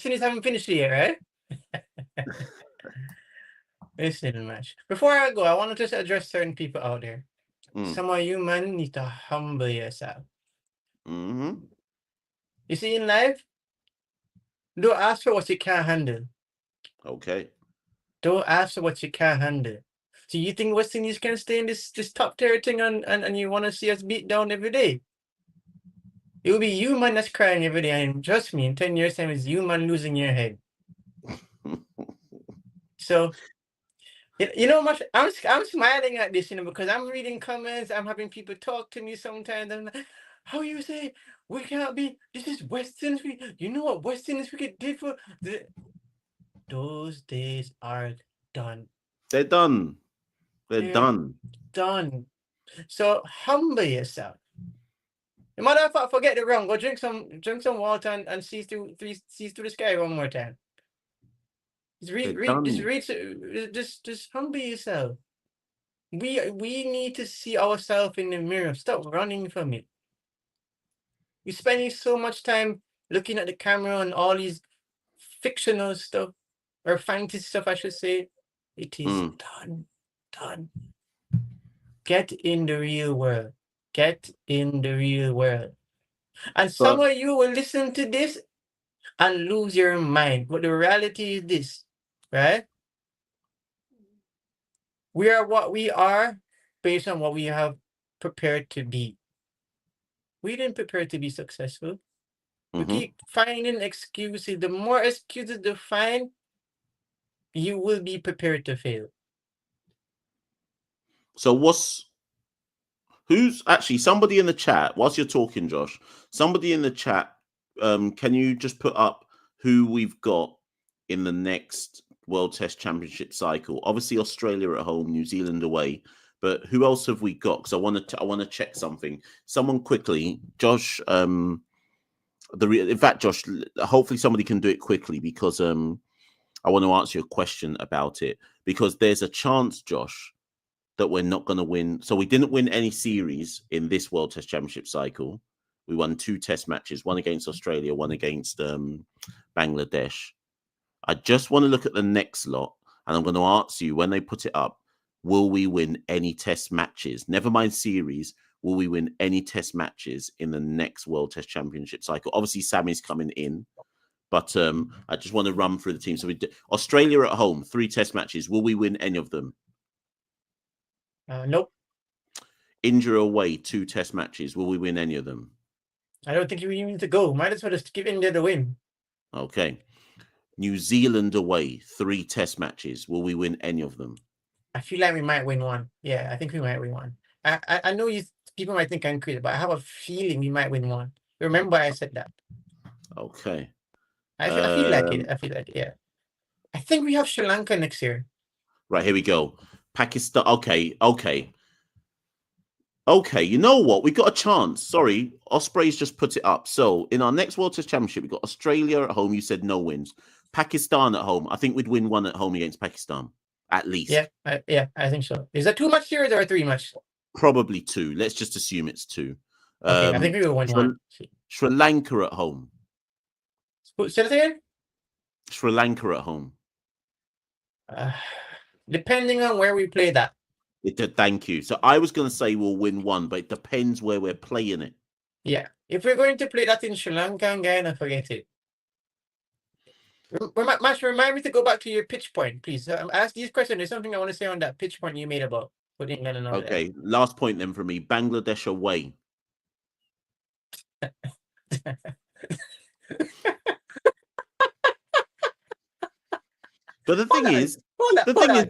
Indies haven't finished yet, right? Listen, Mash. Before I go, I want to just address certain people out there. Some of you, man, need to humble yourself. Mm-hmm. You see, in life, don't ask for what you can't handle. Okay. Don't ask for what you can't handle. So you think West Indies can stay in this top tier thing and you want to see us beat down every day? It will be you, man, that's crying every day. And trust me, in 10 years' time, it's you, man, losing your head. So, you know, much I'm smiling at this, you know, because I'm reading comments. I'm having people talk to me sometimes. I'm like, how you say we can't be? This is West Indies. You know what West Indies we could do for those days are done. They're done. They're done. Done. So humble yourself. No matter if I forget the wrong, go drink some water and see through the sky one more time. Just humble yourself. We need to see ourselves in the mirror. Stop running from it. You're spending so much time looking at the camera and all these fictional stuff, or fantasy stuff, I should say. It is done. Get in the real world. Get in the real world. And some of you will listen to this and lose your mind. But the reality is this, right? We are what we are based on what we have prepared to be. We didn't prepare to be successful. We keep finding excuses. The more excuses you find, you will be prepared to fail. So who's actually somebody in the chat whilst you're talking, Josh? Somebody in the chat, can you just put up who we've got in the next World Test Championship cycle? Obviously, Australia at home, New Zealand away, but who else have we got? Because I want to check something. Someone quickly, Josh. In fact, Josh, hopefully somebody can do it quickly because I want to answer your question about it, because there's a chance, Josh, that we're not going to win. So we didn't win any series in this World Test Championship cycle. We won 2 test matches, one against Australia, one against Bangladesh. I just want to look at the next lot, and I'm going to ask you when they put it up, will we win any test matches? Never mind series. Will we win any test matches in the next World Test Championship cycle? Obviously, Sammy's coming in, but I just want to run through the team. So Australia at home, 3 test matches. Will we win any of them? Nope. India away, 2 test matches. Will we win any of them? I don't think we even need to go. Might as well just give India the win. Okay. New Zealand away, 3 test matches. Will we win any of them? I feel like we might win one. Yeah, I think we might win one. I know people might think I'm crazy, but I have a feeling we might win one. Remember I said that. Okay. I feel like it. Yeah. I think we have Sri Lanka next year. Right, here we go. Pakistan. Okay. You know what? We got a chance. Sorry, Osprey's just put it up. So in our next World Test Championship, we got Australia at home. You said no wins. Pakistan at home. I think we'd win one at home against Pakistan, at least. Yeah, I think so. Is that 2 match series or 3 match? Probably 2. Let's just assume it's 2. Okay, I think we will win one. Sri Lanka at home. Say that again? Sri Lanka at home. Depending on where we play that. Thank you. So I was going to say we'll win one, but it depends where we're playing it. Yeah. If we're going to play that in Sri Lanka and Guyana, forget it. Mash, remind me to go back to your pitch point, please. Ask these questions. There's something I want to say on that pitch point you made about putting England and all that. Okay, last point then for me. Bangladesh away. But the thing is,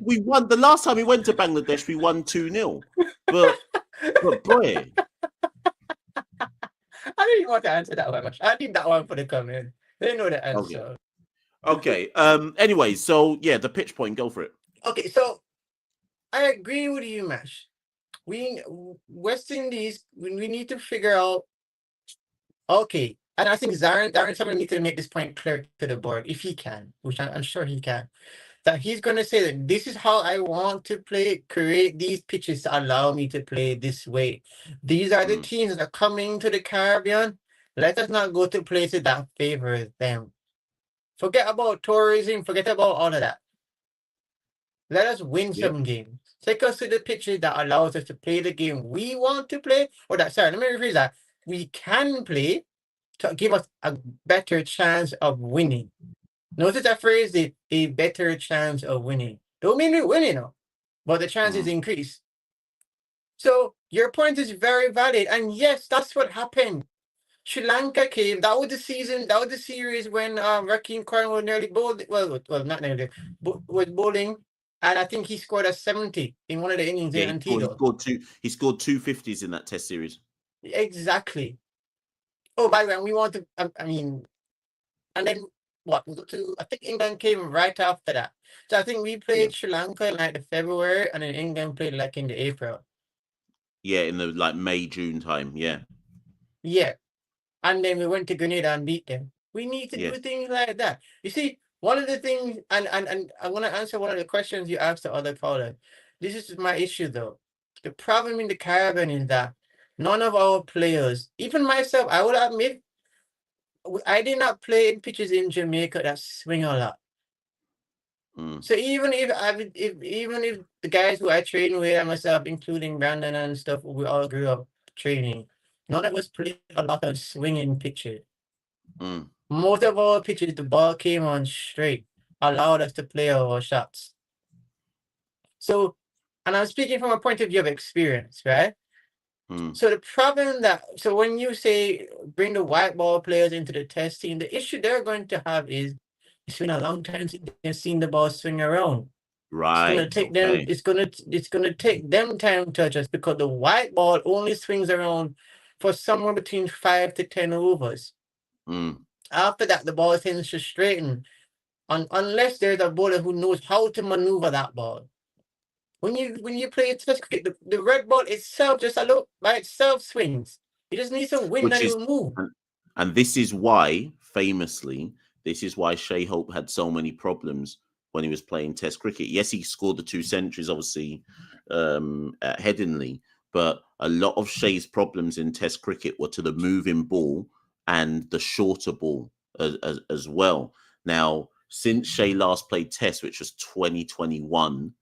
we won. The last time we went to Bangladesh, we won 2-0. But boy. I didn't want to answer that one much. I need that one for the comment. They know the answer. Okay. Anyway, so yeah, the pitch point, go for it. Okay, so I agree with you, Mash. West Indies, we need to figure out. Okay, and I think Darren someone needs to make this point clear to the board if he can, which I'm sure he can. That he's going to say that this is how I want to play, create these pitches to allow me to play this way. These are the teams that are coming to the Caribbean. Let us not go to places that favor them. Forget about tourism, forget about all of that. Let us win some games. Take us to the pitches that allows us to play the game we want to play. Let me rephrase that. We can play to give us a better chance of winning. Notice that phrase, a better chance of winning. Don't mean we're winning, but the chances increase. So your point is very valid. And yes, that's what happened. Sri Lanka came. That was the season. That was the series when Raheem Cornwall nearly bowled. Well, not nearly, but was bowling, and I think he scored a 70 in one of the innings. Yeah, he scored 2 50s in that Test series. Exactly. Oh, by the way, we want to. And then what? I think England came right after that. So I think we played Sri Lanka in like the February, and then England played like in the April. Yeah, in the like May, June time. Yeah. Yeah. And then we went to Grenada and beat them. We need to do things like that. You see, one of the things, and I want to answer one of the questions you asked the other caller. This is my issue though. The problem in the Caribbean is that none of our players, even myself, I will admit, I did not play in pitches in Jamaica that swing a lot. So even if the guys who I train with and myself, including Brandon and stuff, we all grew up training, none of us played a lot of swinging pitches. Most of our pitches, the ball came on straight, allowed us to play our shots. So, and I'm speaking from a point of view of experience, right? So the problem so when you say bring the white ball players into the test team, the issue they're going to have is it's been a long time since they've seen the ball swing around. It's gonna take them. It's gonna take them time to adjust because the white ball only swings around for somewhere between 5 to 10 overs. After that, the ball tends to straighten, unless there's a bowler who knows how to maneuver that ball. When you play test cricket, the red ball itself just by itself swings. It just needs some wind and it will move. And this is why, famously, Shai Hope had so many problems when he was playing Test cricket. Yes, he scored the 2 centuries, obviously, at Headingley, but a lot of Shai's problems in Test cricket were to the moving ball and the shorter ball as well. Now, since Shai last played Test, which was 2021,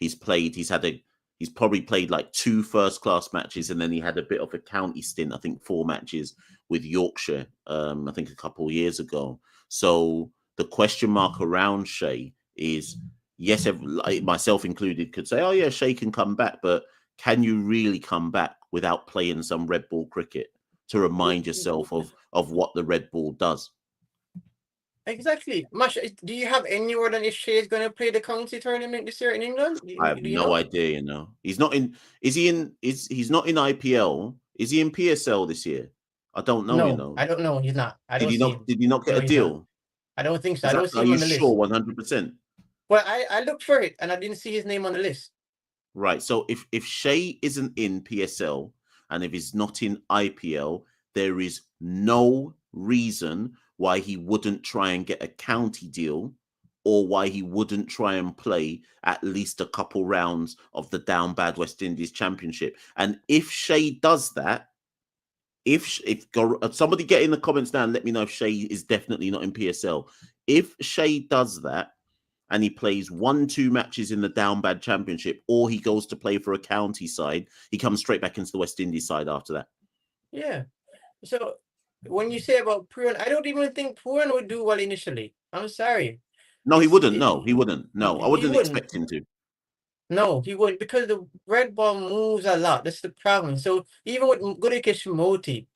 he's probably played like 2 first-class matches, and then he had a bit of a county stint, I think 4 matches with Yorkshire, I think a couple of years ago. So the question mark around Shai is, yes, myself included, could say, oh yeah, Shai can come back, but can you really come back without playing some red ball cricket to remind yourself of what the red ball does? Exactly. Machel, do you have any word on if Shai is going to play the county tournament this year in England? I have no idea, He's not in. He's not in IPL? Is he in PSL this year? I don't know, No, I don't know. He's not. Did he not get a deal? I don't think so. I don't see him on the list. Are you sure 100%? Well, I looked for it and I didn't see his name on the list. Right. So if Shai isn't in PSL and if he's not in IPL, there is no reason why he wouldn't try and get a county deal, or why he wouldn't try and play at least a couple rounds of the down bad West Indies Championship. And if Shai does that, if somebody get in the comments now and let me know if Shai is definitely not in PSL. If Shai does that and he plays 1-2 matches in the down bad Championship, or he goes to play for a county side, he comes straight back into the West Indies side after that. Yeah. So when you say about Pooran, I don't even think Pooran would do well initially. I'm sorry. No, he wouldn't. No, he wouldn't. No, I wouldn't expect him to. No, he wouldn't, because the red ball moves a lot. That's the problem. So even with Gurikesh Moti,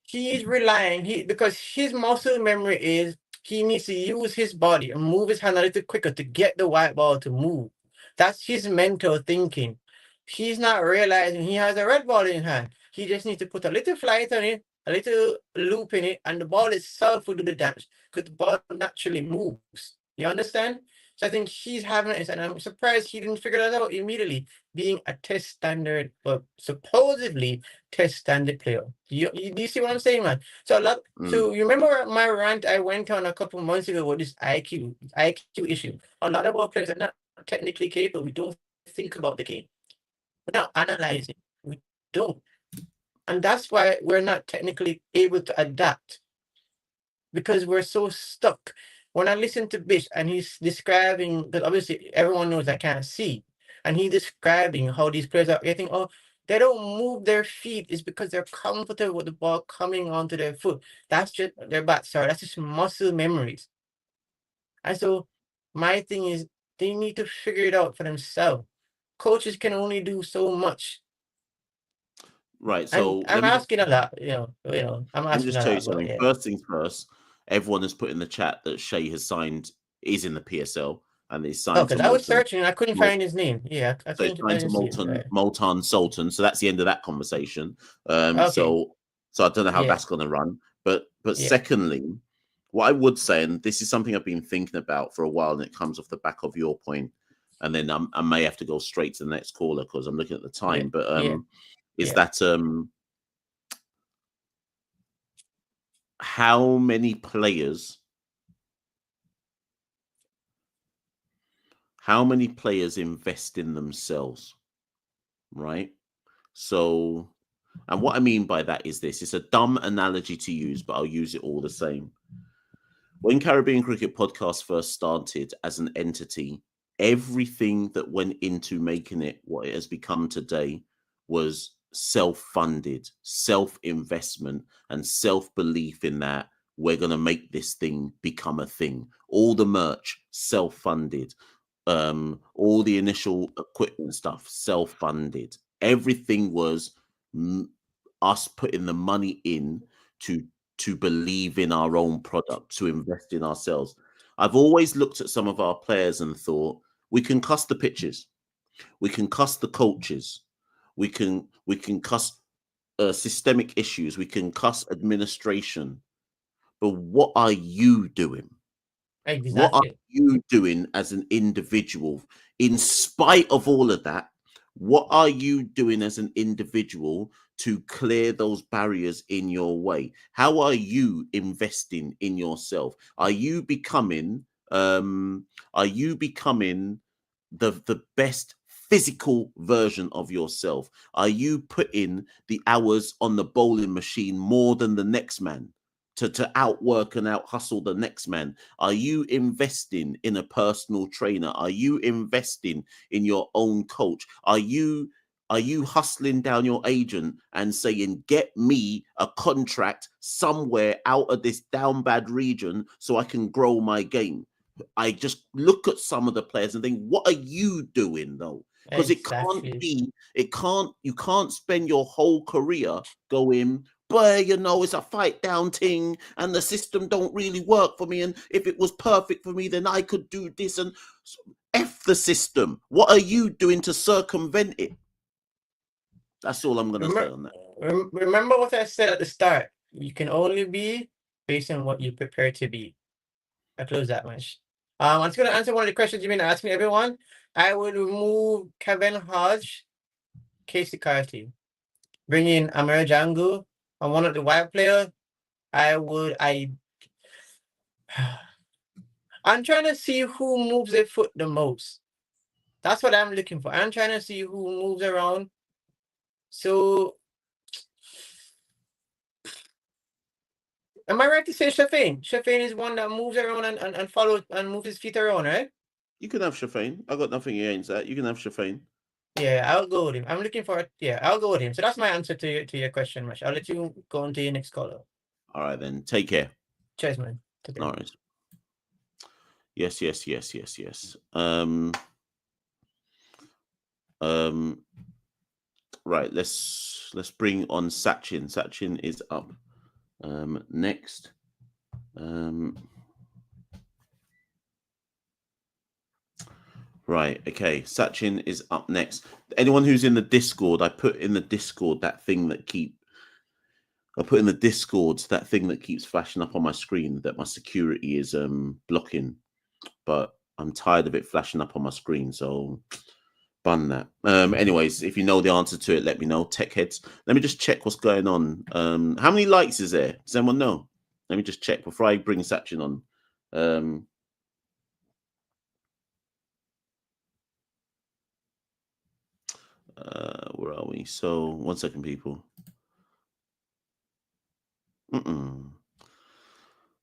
he's relying, because his muscle memory is he needs to use his body and move his hand a little quicker to get the white ball to move. That's his mental thinking. He's not realizing he has a red ball in hand. He just needs to put a little flight on it, a little loop in it, and the ball itself will do the damage because the ball naturally moves. You understand? So I think he's having it, and I'm surprised he didn't figure that out immediately, being a test standard, but supposedly test standard player. Do you see what I'm saying, man? So so you remember my rant I went on a couple months ago with this IQ issue. A lot of our players are not technically capable. We don't think about the game. We're not analyzing. We don't. And that's why we're not technically able to adapt, because we're so stuck. When I listen to Bish and he's describing, because obviously everyone knows I can't see, and he's describing how these players are getting, they don't move their feet, is because they're comfortable with the ball coming onto their foot. That's just their back, that's just muscle memories. And so my thing is, they need to figure it out for themselves. Coaches can only do so much. Right. So I'm asking a lot, I'm asking. Let me just tell you something. First things first, everyone has put in the chat that Shai has signed, is in the PSL, and he's signed. Because I was searching, I couldn't find his name. Yeah, I so he's signed to Multan Sultan. So that's the end of that conversation. So I don't know how that's going to run. But secondly, what I would say, and this is something I've been thinking about for a while, and it comes off the back of your point, and then I may have to go straight to the next caller because I'm looking at the time. Is that how many players how many players invest in themselves, right? So, and what I mean by that is this: it's a dumb analogy to use, but I'll use it all the same. When Caribbean Cricket Podcast first started as an entity, everything that went into making it what it has become today was self-funded, self-investment, and self-belief in that we're going to make this thing become a thing. All the merch, self-funded. All the initial equipment stuff, self-funded. Everything was us putting the money in to believe in our own product, to invest in ourselves. I've always looked at some of our players and thought, we can cuss the pitches, we can cuss the coaches, we can cuss systemic issues, we can cuss administration, but what are you doing? What are Exactly. you doing as an individual? In spite of all of that, what are you doing as an individual to clear those barriers in your way? How are you investing in yourself? Are you becoming the best physical version of yourself? Are you putting the hours on the bowling machine more than the next man to outwork and out hustle the next man? Are you investing in a personal trainer? Are you investing in your own coach? Are you hustling down your agent and saying, get me a contract somewhere out of this down bad region so I can grow my game? I just look at some of the players and think, what are you doing though? Because it can't Exactly. be, you can't spend your whole career going, but you know, it's a fight down thing and the system don't really work for me. And if it was perfect for me, then I could do this. And F the system. What are you doing to circumvent it? That's all I'm going to say on that. Remember what I said at the start. You can only be based on what you prepare to be. I close that much. I'm just going to answer one of the questions you've been asking everyone. I would remove Kevin Hodge, Casey Carty, bring in Amir Jangu, and one of the white player. I'm trying to see who moves their foot the most. That's what I'm looking for. I'm trying to see who moves around. So, am I right to say Shafane? Shafane is one that moves around and follows and moves his feet around, right? You can have Shafane. I got nothing against that. You can have Shafane. Yeah, I'll go with him. I'm looking for it. Yeah, I'll go with him. So that's my answer to your question, Mash. I'll let you go on to your next caller. All right, then. Take care. Cheers, man. Take care. All right. Yes. Right. Let's bring on Sachin. Sachin is up next. Right. Okay. Sachin is up next. Anyone who's in the Discord, I put in the Discord that thing that keeps flashing up on my screen that my security is blocking, but I'm tired of it flashing up on my screen, so bun that. Anyways, if you know the answer to it, let me know. Tech heads. Let me just check what's going on. How many likes is there? Does anyone know? Let me just check before I bring Sachin on. Where are we? So 1 second, people. I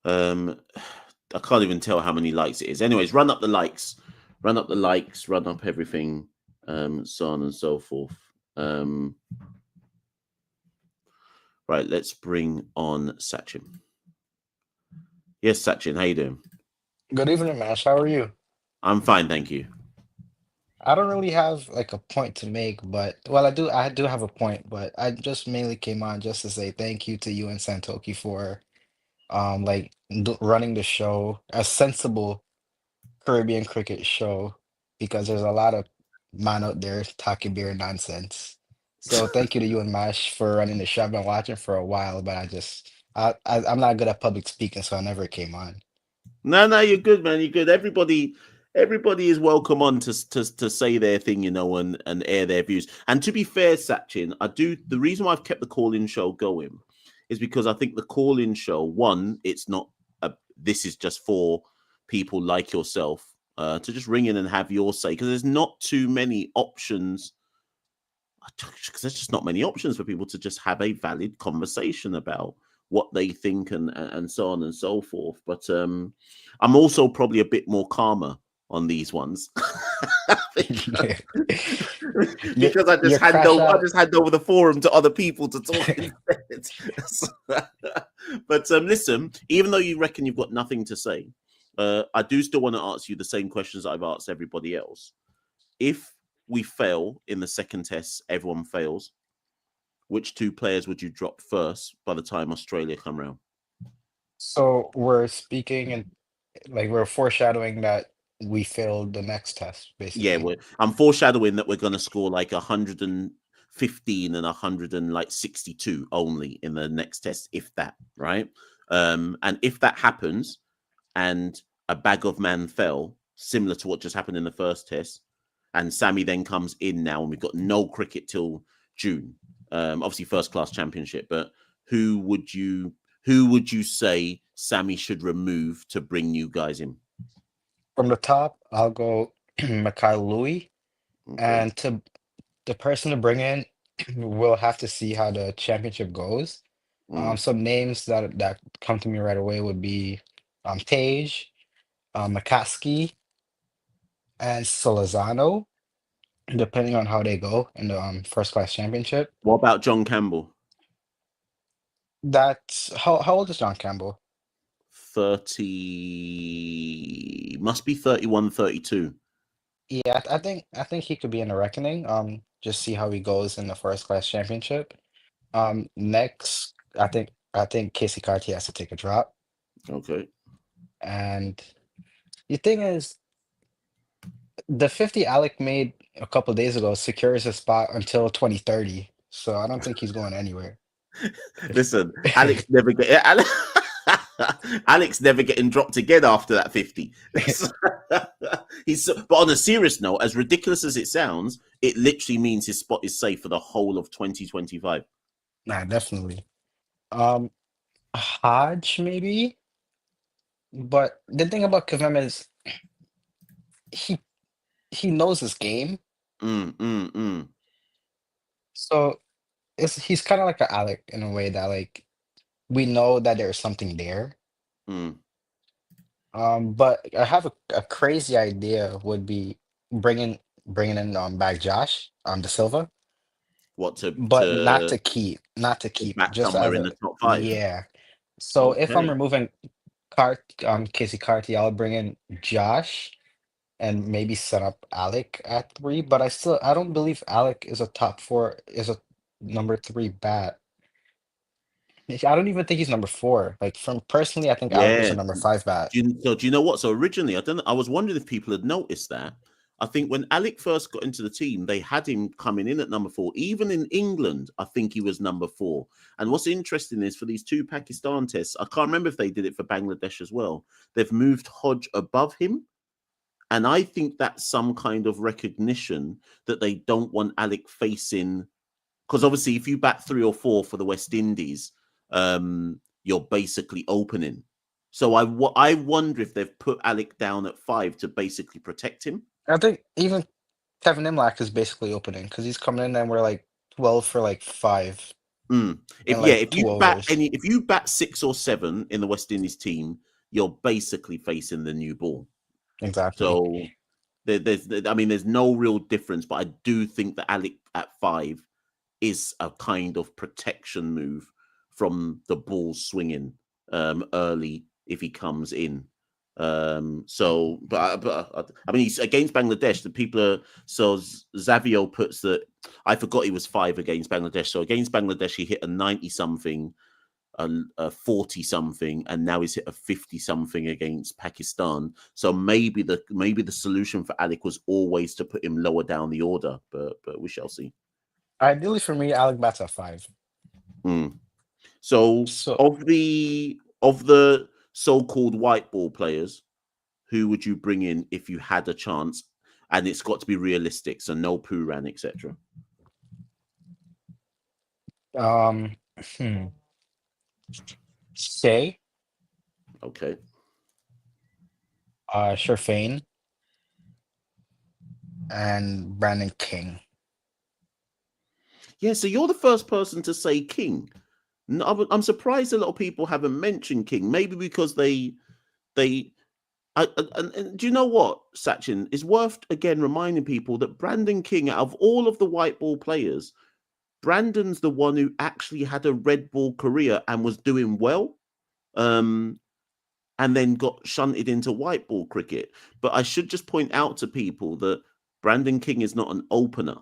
can't even tell how many likes it is. Anyways, run up the likes, run up everything, so on and so forth. Right, let's bring on Sachin. Yes, Sachin, how you doing? Good evening, Mash. How are you? I'm fine, thank you. I don't really have like a point to make, but well, I do have a point, but I just mainly came on just to say thank you to you and Santoki for like running the show, a sensible Caribbean cricket show, because there's a lot of man out there talking beer nonsense. So thank you to you and Mash for running the show. I've been watching for a while, but I'm not good at public speaking, so I never came on. No, you're good, man. You're good. Everybody is welcome on to say their thing, you know, and air their views. And to be fair, Sachin, the reason why I've kept the call-in show going is because I think the call-in show, one, it's not this is just for people like yourself to just ring in and have your say, because there's not too many options. Because there's just not many options for people to just have a valid conversation about what they think and so on and so forth. But I'm also probably a bit more calmer on these ones. because I Your just hand crash over, out. the forum to other people to talk instead. But listen, even though you reckon you've got nothing to say, I do still want to ask you the same questions I've asked everybody else. If we fail in the second test, everyone fails. Which two players would you drop first by the time Australia come round? So we're speaking and like we're foreshadowing that we failed the next test, Yeah, basically. I'm foreshadowing that we're going to score like 115 and 162 only in the next test, if that, right? And if that happens, and a bag of man fell, similar to what just happened in the first test, and Sammy then comes in now, and we've got no cricket till June. Obviously, first class championship, but who would you say Sammy should remove to bring you guys in? From the top, I'll go Machel Louis, Okay. and to the person to bring in, we'll have to see how the championship goes. Some names that come to me right away would be Tage, McCaskey, and Solazano, depending on how they go in the first class championship. What about John Campbell? That's how old is John Campbell? 30, must be 31, 32. Yeah, I think he could be in the reckoning. Just see how he goes in the first class championship. Next, I think Casey Carty has to take a drop. Okay. And the thing is, the 50 Alec made a couple days ago secures a spot until 2030. So I don't think he's going anywhere. Listen, Alex never get Alex never getting dropped again after that 50. But on a serious note, as ridiculous as it sounds, it literally means his spot is safe for the whole of 2025. Nah, definitely. Um, Hodge maybe, but the thing about Kavem is he he knows his game, Mm, mm, mm, so he's kind of like a Alec in a way that like we know that there's something there. mm. But I have a crazy idea would be bringing in back Josh De Silva, What but not to get keep, back just somewhere as in a the top five? yeah. So if I'm Okay. removing Casey Carty, I'll bring in Josh and maybe set up Alec at three. But I don't believe Alec is a top four, is a number three bat. I don't even think he's number four. Like from personally, I think Alec is Yeah. a number five bat. Do you know what? So originally, I was wondering if people had noticed that. I think when Alec first got into the team, they had him coming in at number 4. Even in England, I think he was number 4. And what's interesting is for these two Pakistan tests, I can't remember if they did it for Bangladesh as well. They've moved Hodge above him. And I think that's some kind of recognition that they don't want Alec facing. Because obviously, if you bat 3 or 4 for the West Indies, you're basically opening. So I wonder if they've put Alec down at 5 to basically protect him. I think even Kevin Imlach is basically opening because he's coming in and we're like 12 for like five Mm. and like If two you bat overs. if you bat 6 or 7 in the West Indies team, you're basically facing the new ball. Exactly. So there's no real difference, but I do think that Alec at 5 is a kind of protection move from the ball swinging early if he comes in. I mean, he's against Bangladesh. The people are so Zavio puts that I forgot he was 5 against Bangladesh. So against Bangladesh, he hit a 90 something, a 40 something, and now he's hit a 50 something against Pakistan. So maybe the solution for Alec was always to put him lower down the order, but we shall see. Ideally for me, Alec bats at 5. Mm. So So of the so-called white ball players, who would you bring in if you had a chance? And it's got to be realistic, so no Pooran, etc. um hmm. Shay, Okay. Sherfane, and Brandon King. Yeah, so you're the first person to say King. I'm surprised a lot of people haven't mentioned King. Maybe because and do you know what, Sachin? It's worth again reminding people that Brandon King, out of all of the white ball players, Brandon's the one who actually had a red ball career and was doing well. And then got shunted into white ball cricket. But I should just point out to people that Brandon King is not an opener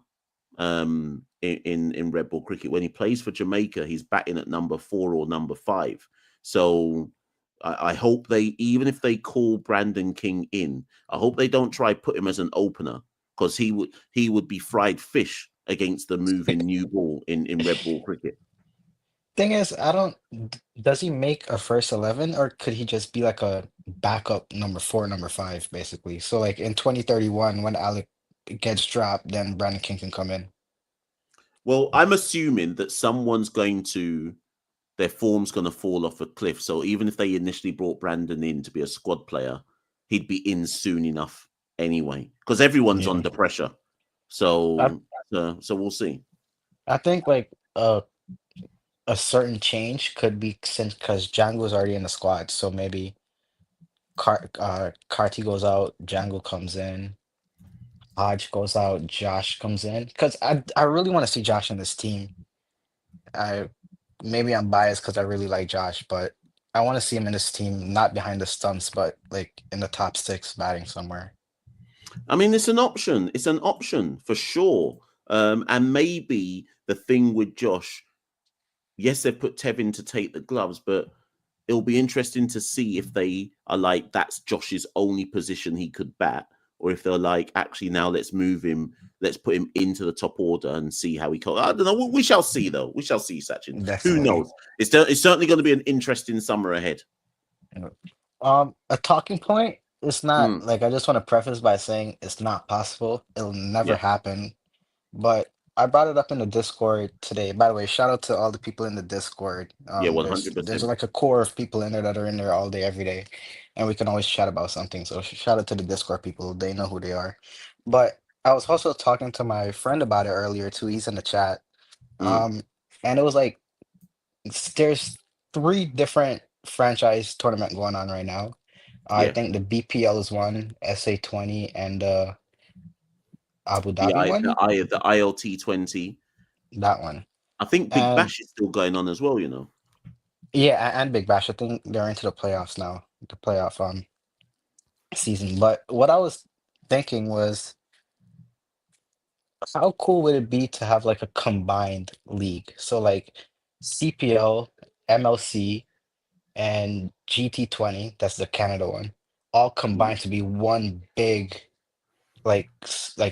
in red ball cricket. When he plays for Jamaica, he's batting at number 4 or number 5. So I hope they, even if they call Brandon King in, I hope they don't try put him as an opener, because he would be fried fish against the moving new ball in red ball cricket. Thing is, does he make a first 11, or could he just be like a backup number 4, number 5, basically? So like in 2031, when Alec gets dropped, then Brandon King can come in. Well, I'm assuming that their form's going to fall off a cliff. So even if they initially brought Brandon in to be a squad player, he'd be in soon enough anyway, because everyone's Yeah. under pressure. So we'll see. I think like a certain change could be, since because Django's already in the squad, so maybe Carty goes out, Django comes in, Hodge goes out, Josh comes in. Because I really want to see Josh in this team. Maybe I'm biased because I really like Josh, but I want to see him in this team, not behind the stumps, but like in the top 6 batting somewhere. I mean, it's an option. It's an option for sure. And maybe the thing with Josh, yes, they've put Tevin to take the gloves, but it'll be interesting to see if they are like, that's Josh's only position he could bat, or if they're like, actually, now let's move him, let's put him into the top order and see how he goes. I don't know. We shall see, though. We shall see, Sachin. Definitely. Who knows? It's certainly going to be an interesting summer ahead. A talking point. It's not like, I just want to preface by saying it's not possible. It'll never happen. But I brought it up in the Discord today. By the way, shout out to all the people in the Discord. Yeah, There's 100%. like a core of people in there that are in there all day, every day, and we can always chat about something. So shout out to the Discord people. They know who they are. But I was also talking to my friend about it earlier too. He's in the chat. And it was like, there's 3 different franchise tournament going on right now. I think the BPL is one, SA20, and Abu Dhabi one. The ILT20. That one. I think Big Bash is still going on as well, you know. Yeah, and Big Bash. I think they're into the playoffs now, the playoff season. But what I was thinking was, how cool would it be to have like a combined league? So like CPL, MLC, and GT20, that's the Canada one, all combined to be one big like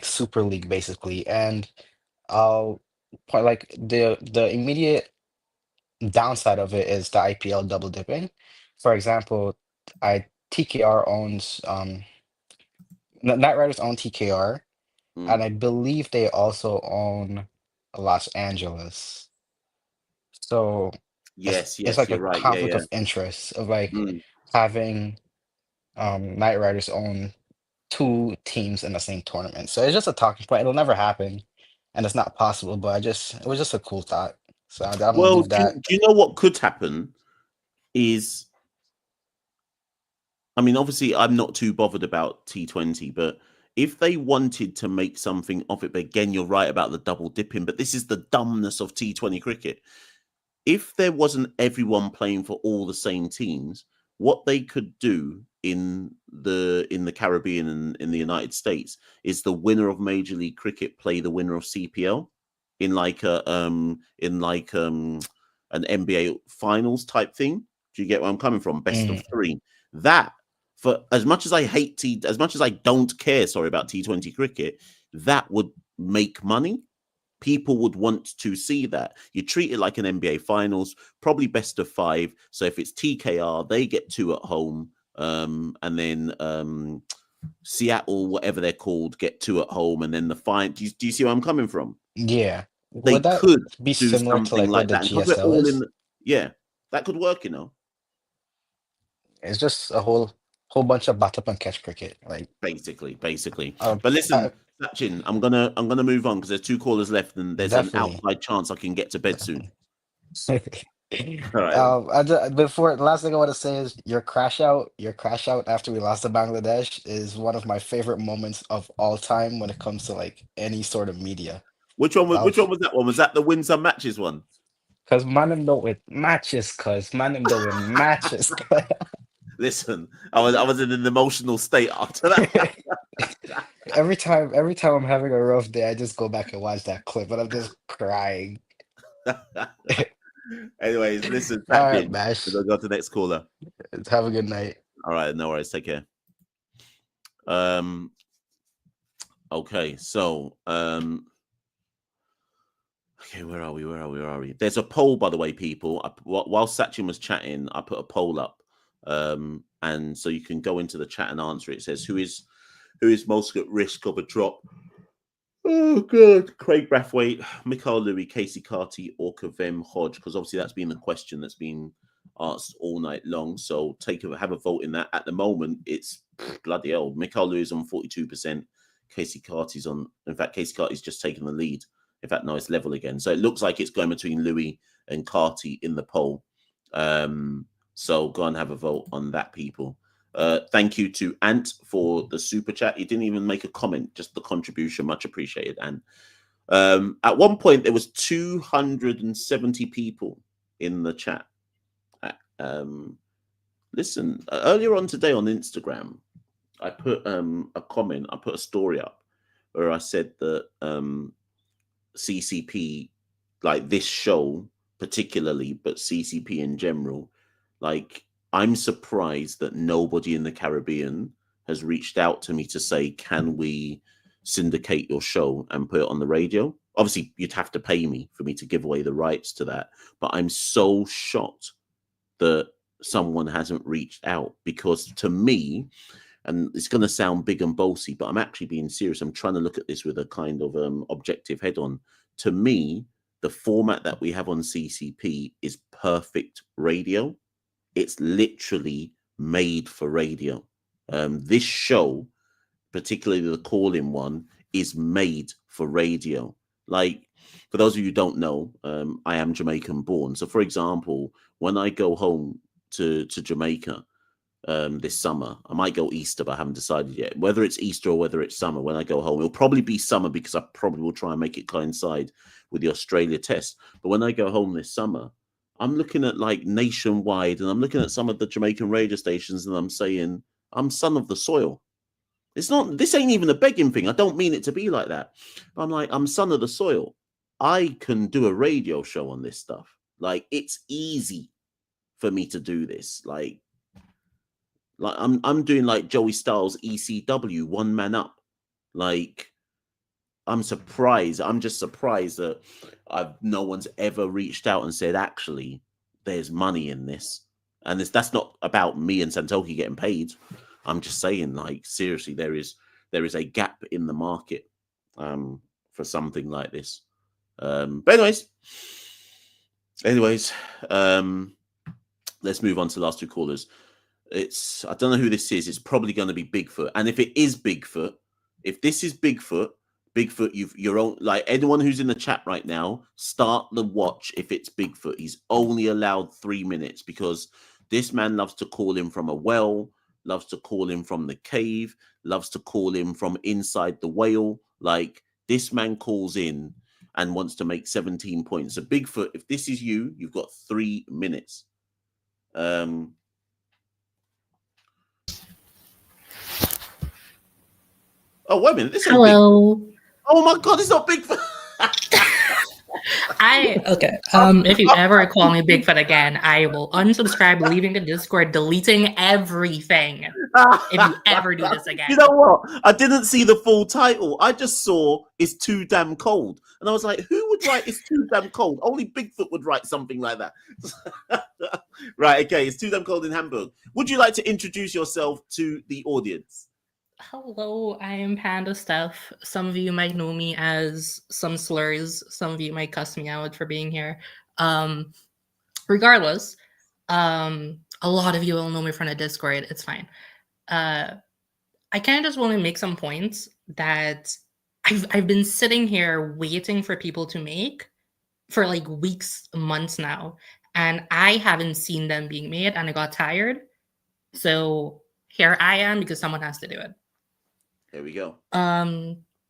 super league basically. And like the immediate downside of it is the IPL double dipping. For example, TKR owns Knight Riders own TKR, and I believe they also own Los Angeles. So Yes, it's like a you're right. conflict of interest of like having Knight Riders own 2 teams in the same tournament. So it's just a talking point. It'll never happen, and it's not possible. But it was just a cool thought. So I'm gonna leave that. Do you know what could happen? Is, I mean, obviously, I'm not too bothered about T20, but if they wanted to make something of it, but again, you're right about the double dipping, but this is the dumbness of T20 cricket. If there wasn't everyone playing for all the same teams, what they could do in the Caribbean and in the United States is the winner of Major League Cricket play the winner of CPL in like an NBA finals type thing. Do you get where I'm coming from? Best of 3. That, for as much as I as much as I don't care, about T20 cricket, that would make money. People would want to see that. You treat it like an NBA finals, probably best of 5. So if it's TKR, they get 2 at home, and then Seattle, whatever they're called, get 2 at home, and then the fine. Do you see where I'm coming from? Yeah. They Would that could be do similar to something like what like the that. And 'cause we're GSL all is? that could work, you know. It's just a whole bunch of bat up and catch cricket. Like Basically. uh, But listen, Sachin, I'm gonna move on because there's 2 callers left, and there's an Definitely. outside chance I can get to bed soon. All right. Before last thing I want to say is your crash out after we lost to Bangladesh is one of my favorite moments of all time when it comes to like any sort of media. Which one was that one? Was that the win some matches one? Cause man them don't win matches, cause man them don't win matches. Listen, I was in an emotional state after that. Every time I'm having a rough day, I just go back and watch that clip, and I'm just crying. Anyways, listen, All right, Sachin, Mash. we'll go to the next caller. Have a good night. All right, no worries. Take care. Okay, so okay, where are we? There's a poll, by the way, people. While Sachin was chatting, I put a poll up, and so you can go into the chat and answer it. It says who is most at risk of a drop? Oh god, Craig Brathwaite, Machel Louis, Casey Carty, or Kavem Hodge, because obviously that's been the question that's been asked all night long. So have a vote in that. At the moment, it's bloody hell. Machel Louis is on 42%. Casey Carty's on. In fact, Casey Carty's just taken the lead. In fact, no, it's level again. So it looks like it's going between Louis and Carty in the poll. So go and have a vote on that, people. Thank you to Ant for the super chat. He didn't even make a comment, just the contribution. Much appreciated, Ant. At one point, there was 270 people in the chat. Listen, earlier on today on Instagram, I put a comment. I put a story up where I said that CCP, like this show particularly, but CCP in general, like I'm surprised that nobody in the Caribbean has reached out to me to say, can we syndicate your show and put it on the radio? Obviously, you'd have to pay me for me to give away the rights to that. But I'm so shocked that someone hasn't reached out, because to me, and it's going to sound big and bossy, but I'm actually being serious. I'm trying to look at this with a kind of objective head on. To me, the format that we have on CCP is perfect radio. It's literally made for radio. This show, particularly the call-in one, is made for radio. Like, for those of you who don't know, I am Jamaican born. So, for example, when I go home to Jamaica this summer, I might go Easter, but I haven't decided yet. Whether it's Easter or whether it's summer, when I go home, it'll probably be summer because I probably will try and make it coincide with the Australia test. But when I go home this summer, I'm looking at like nationwide, and I'm looking at some of the Jamaican radio stations, and I'm saying, I'm son of the soil. It's not, this ain't even a begging thing. I don't mean it to be like that. I'm like, I'm son of the soil. I can do a radio show on this stuff. Like, it's easy for me to do this. Like I'm doing like Joey Styles ECW, one man up. Like, I'm surprised. I'm just surprised that no one's ever reached out and said, actually, there's money in this. And that's not about me and Santoki getting paid. I'm just saying, like, seriously, there is a gap in the market for something like this. But anyways, let's move on to the last 2 callers. I don't know who this is. It's probably going to be Bigfoot. And if it is Bigfoot, if this is Bigfoot, your own, like anyone who's in the chat right now, start the watch. If it's Bigfoot, he's only allowed 3 minutes, because this man loves to call in from a well, loves to call in from the cave, loves to call in from inside the whale. Like, this man calls in and wants to make 17 points. So Bigfoot, if this is you, you've got 3 minutes. Oh, wait a minute. This ain't Hello. Bigfoot. Oh my God, it's not Bigfoot. Okay. If you ever call me Bigfoot again, I will unsubscribe, leaving the Discord, deleting everything. If you ever do this again. You know what? I didn't see the full title. I just saw It's Too Damn Cold. And I was like, who would write It's Too Damn Cold? Only Bigfoot would write something like that. Right, okay. It's Too Damn Cold in Hamburg. Would you like to introduce yourself to the audience? Hello, I am Panda Stuff. Some of you might know me as some slurs. Some of you might cuss me out for being here. Regardless, a lot of you will know me from the Discord. It's fine. I kind of just want to make some points that I've been sitting here waiting for people to make for like weeks, months now, and I haven't seen them being made, and I got tired. So here I am because someone has to do it. There we go.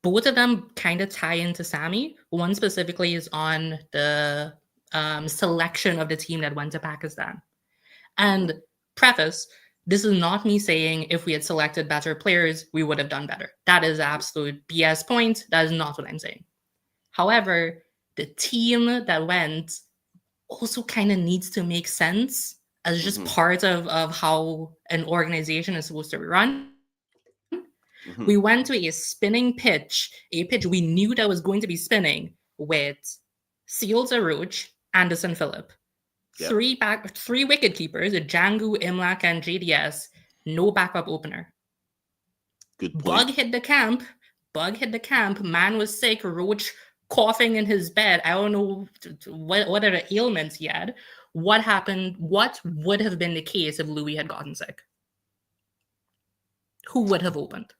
Both of them kind of tie into Sammy. One specifically is on the selection of the team that went to Pakistan. And preface, this is not me saying if we had selected better players, we would have done better. That is absolute BS point. That is not what I'm saying. However, the team that went also kind of needs to make sense as just part of how an organization is supposed to be run. We went to a spinning pitch, a pitch we knew that was going to be spinning with Seals Aroach, Anderson Phillip. Yep. Three wicket keepers, Django, Imlak, and JDS, no backup opener. Good point. Bug hit the camp. Man was sick. Roach coughing in his bed. I don't know what are the ailments he had. What happened? What would have been the case if Louis had gotten sick? Who would have opened?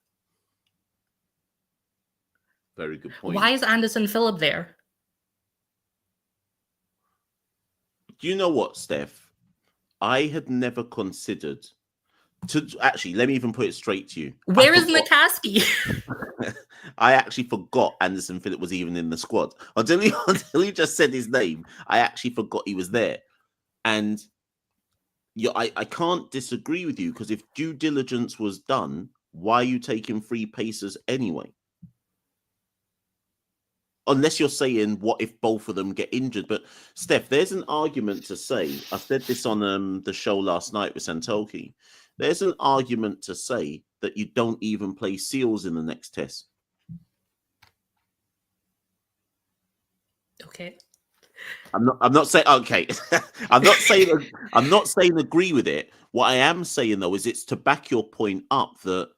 Very good point. Why is Anderson Phillip there? Do you know what, Steph? I had never considered to actually. Let me even put it straight to you. Where is McCaskey? I actually forgot Anderson Phillip was even in the squad until you just said his name. I actually forgot he was there, and I can't disagree with you because if due diligence was done, why are you taking 3 pacers anyway? Unless you're saying, what if both of them get injured? But, Steph, there's an argument to say, I said this on the show last night with Santoki, there's an argument to say that you don't even play Seals in the next test. Okay. I'm not saying okay. I'm not saying agree with it. What I am saying though is it's to back your point up that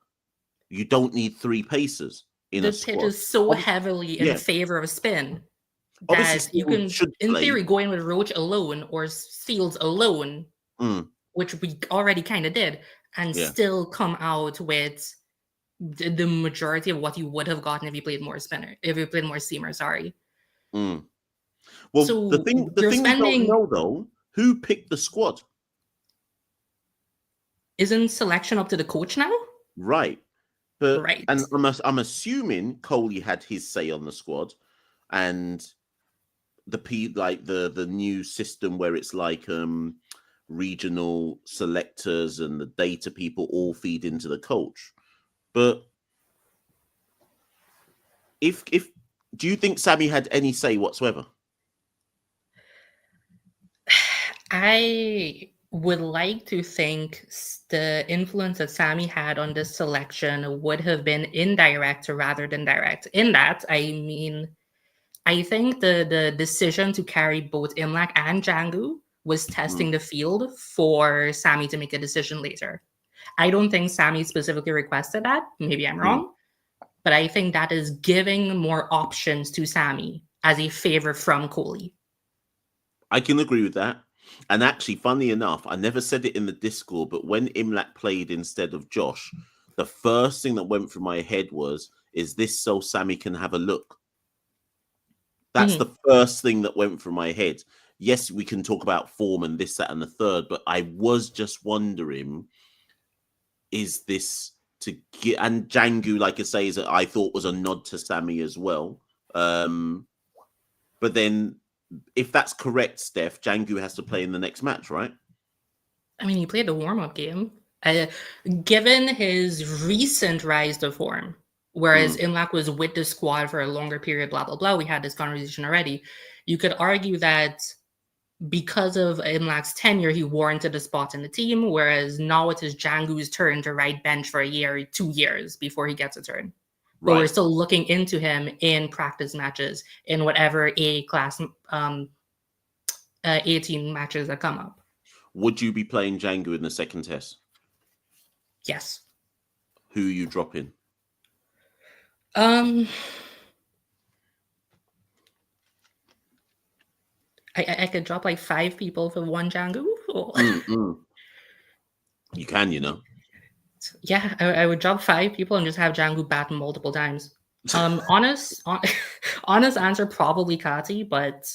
you don't need 3 pacers. The pitch is so heavily in favor of spin that you can, in theory, go in with Roach alone or Seals alone, which we already kind of did, and still come out with the majority of what you would have gotten if you played more seamer. Sorry. Well, so the thing we don't know though, who picked the squad? Isn't selection up to the coach now? Right. But, right. And I'm assuming Coley had his say on the squad, and the new system where it's like regional selectors and the data people all feed into the coach. But if do you think Sammy had any say whatsoever? I would like to think the influence that Sammy had on this selection would have been indirect rather than direct. In that, I mean, I think the decision to carry both Imlak and Django was testing the field for Sammy to make a decision later. I don't think Sammy specifically requested that. Maybe I'm wrong. But I think that is giving more options to Sammy as a favor from Coley. I can agree with that. And actually, funny enough, I never said it in the Discord, but when Imlak played instead of Josh, the first thing that went through my head was, is this so Sammy can have a look? That's the first thing that went through my head. Yes, we can talk about form and this, that, and the third, but I was just wondering, is this to get... And Django, like I say, I thought was a nod to Sammy as well. But then... if that's correct, Steph, Django has to play in the next match, right? I mean, he played the warm-up game. Given his recent rise to form, whereas Imlak was with the squad for a longer period, blah, blah, blah, we had this conversation already. You could argue that because of Imlak's tenure, he warranted a spot in the team, whereas now it is Django's turn to ride bench for a year, 2 years before he gets a turn. But we're still looking into him in practice matches, in whatever A-class, A-team matches that come up. Would you be playing Django in the second test? Yes. Who are you dropping? I could drop like 5 people for one Django. You can, you know. Yeah, I would drop 5 people and just have Django bat multiple times. Honest, honest answer probably Kati, but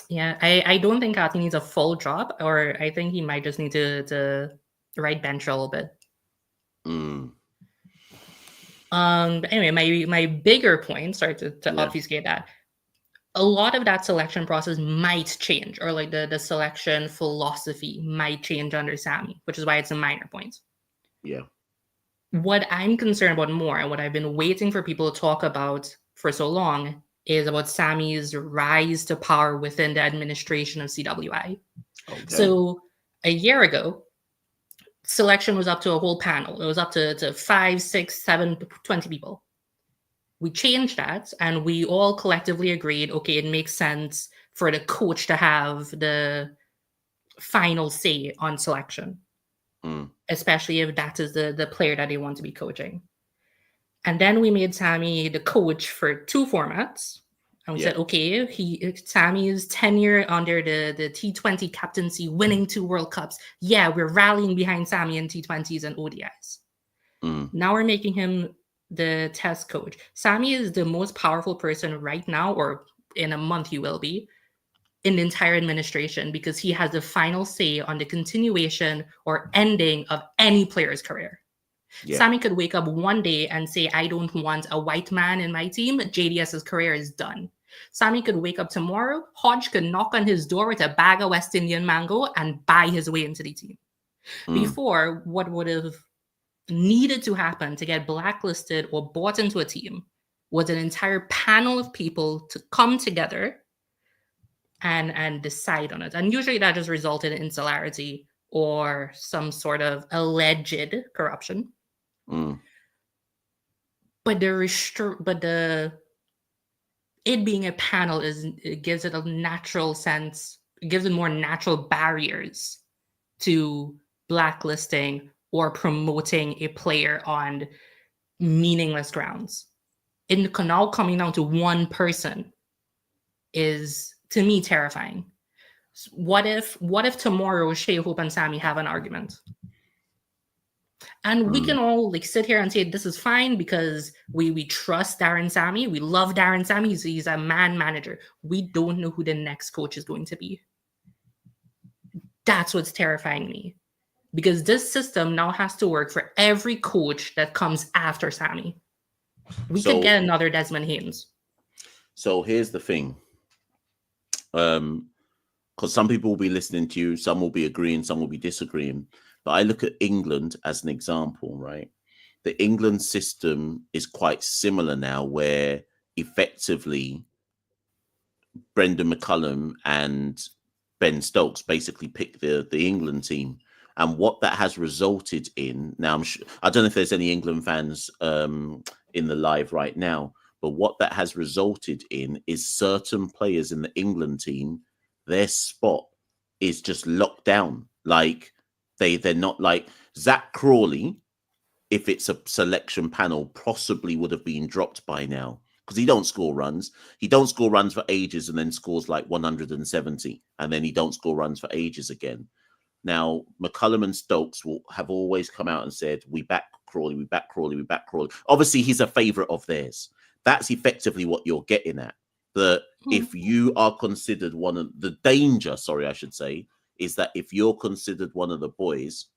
yeah, I don't think Kati needs a full drop, or I think he might just need to ride bench a little bit. Mm. But anyway, my bigger point, sorry to Yeah. obfuscate that, a lot of that selection process might change, or like the selection philosophy might change under Sammy, which is why it's a minor point. Yeah. What I'm concerned about more, and what I've been waiting for people to talk about for so long, is about Sammy's rise to power within the administration of CWI. Okay. So a year ago, selection was up to a whole panel. It was up to 5, 6, 7, 20 people. We changed that, and we all collectively agreed, okay, it makes sense for the coach to have the final say on selection, especially if that is the player that they want to be coaching. And then we made Sammy the coach for 2 formats. And we said, okay, Sammy's tenure under the T20 captaincy, winning 2 World Cups. Yeah, we're rallying behind Sammy in T20s and ODIs. Now we're making him the test coach. Sammy is the most powerful person right now, or in a month he will be, in the entire administration, because he has the final say on the continuation or ending of any player's career. Yeah. Sammy could wake up one day and say, I don't want a white man in my team. JDS's career is done. Sammy could wake up tomorrow. Hodge could knock on his door with a bag of West Indian mango and buy his way into the team. Before, what would have needed to happen to get blacklisted or bought into a team was an entire panel of people to come together and decide on it. And usually that just resulted in insularity or some sort of alleged corruption. But it being a panel it gives it a natural sense, it gives it more natural barriers to blacklisting or promoting a player on meaningless grounds. It now coming down to one person is, to me, terrifying. What if tomorrow Shea, Hope, and Sammy have an argument? And we can all like sit here and say this is fine because we trust Darren Sammy. We love Darren Sammy. He's a man manager. We don't know who the next coach is going to be. That's what's terrifying me. Because this system now has to work for every coach that comes after Sammy. We could get another Desmond Haynes. So here's the thing. Because some people will be listening to you, some will be agreeing, some will be disagreeing. But I look at England as an example, right? The England system is quite similar now, where effectively Brendan McCullum and Ben Stokes basically pick the England team. And what that has resulted in, now I don't know if there's any England fans in the live right now, but what that has resulted in is certain players in the England team, their spot is just locked down. Like they're not, like Zach Crawley, if it's a selection panel, possibly would have been dropped by now because he don't score runs. He don't score runs for ages and then scores like 170 and then he don't score runs for ages again. Now, McCullum and Stokes have always come out and said, we back Crawley, we back Crawley, we back Crawley. Obviously, he's a favourite of theirs. That's effectively what you're getting at. That if you are considered one of the danger, I should say, is that if you're considered one of the boys,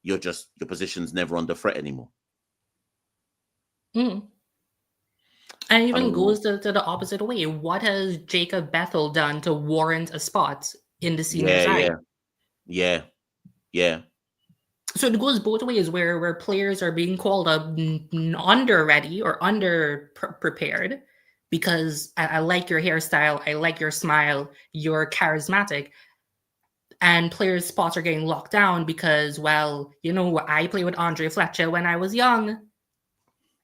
your position's never under threat anymore. And even goes to the opposite way. What has Jacob Bethel done to warrant a spot in the senior side? Yeah. So it goes both ways, where players are being called up under ready or under prepared because I like your hairstyle, I like your smile, you're charismatic. And players' spots are getting locked down because, well, I played with Andre Fletcher when I was young.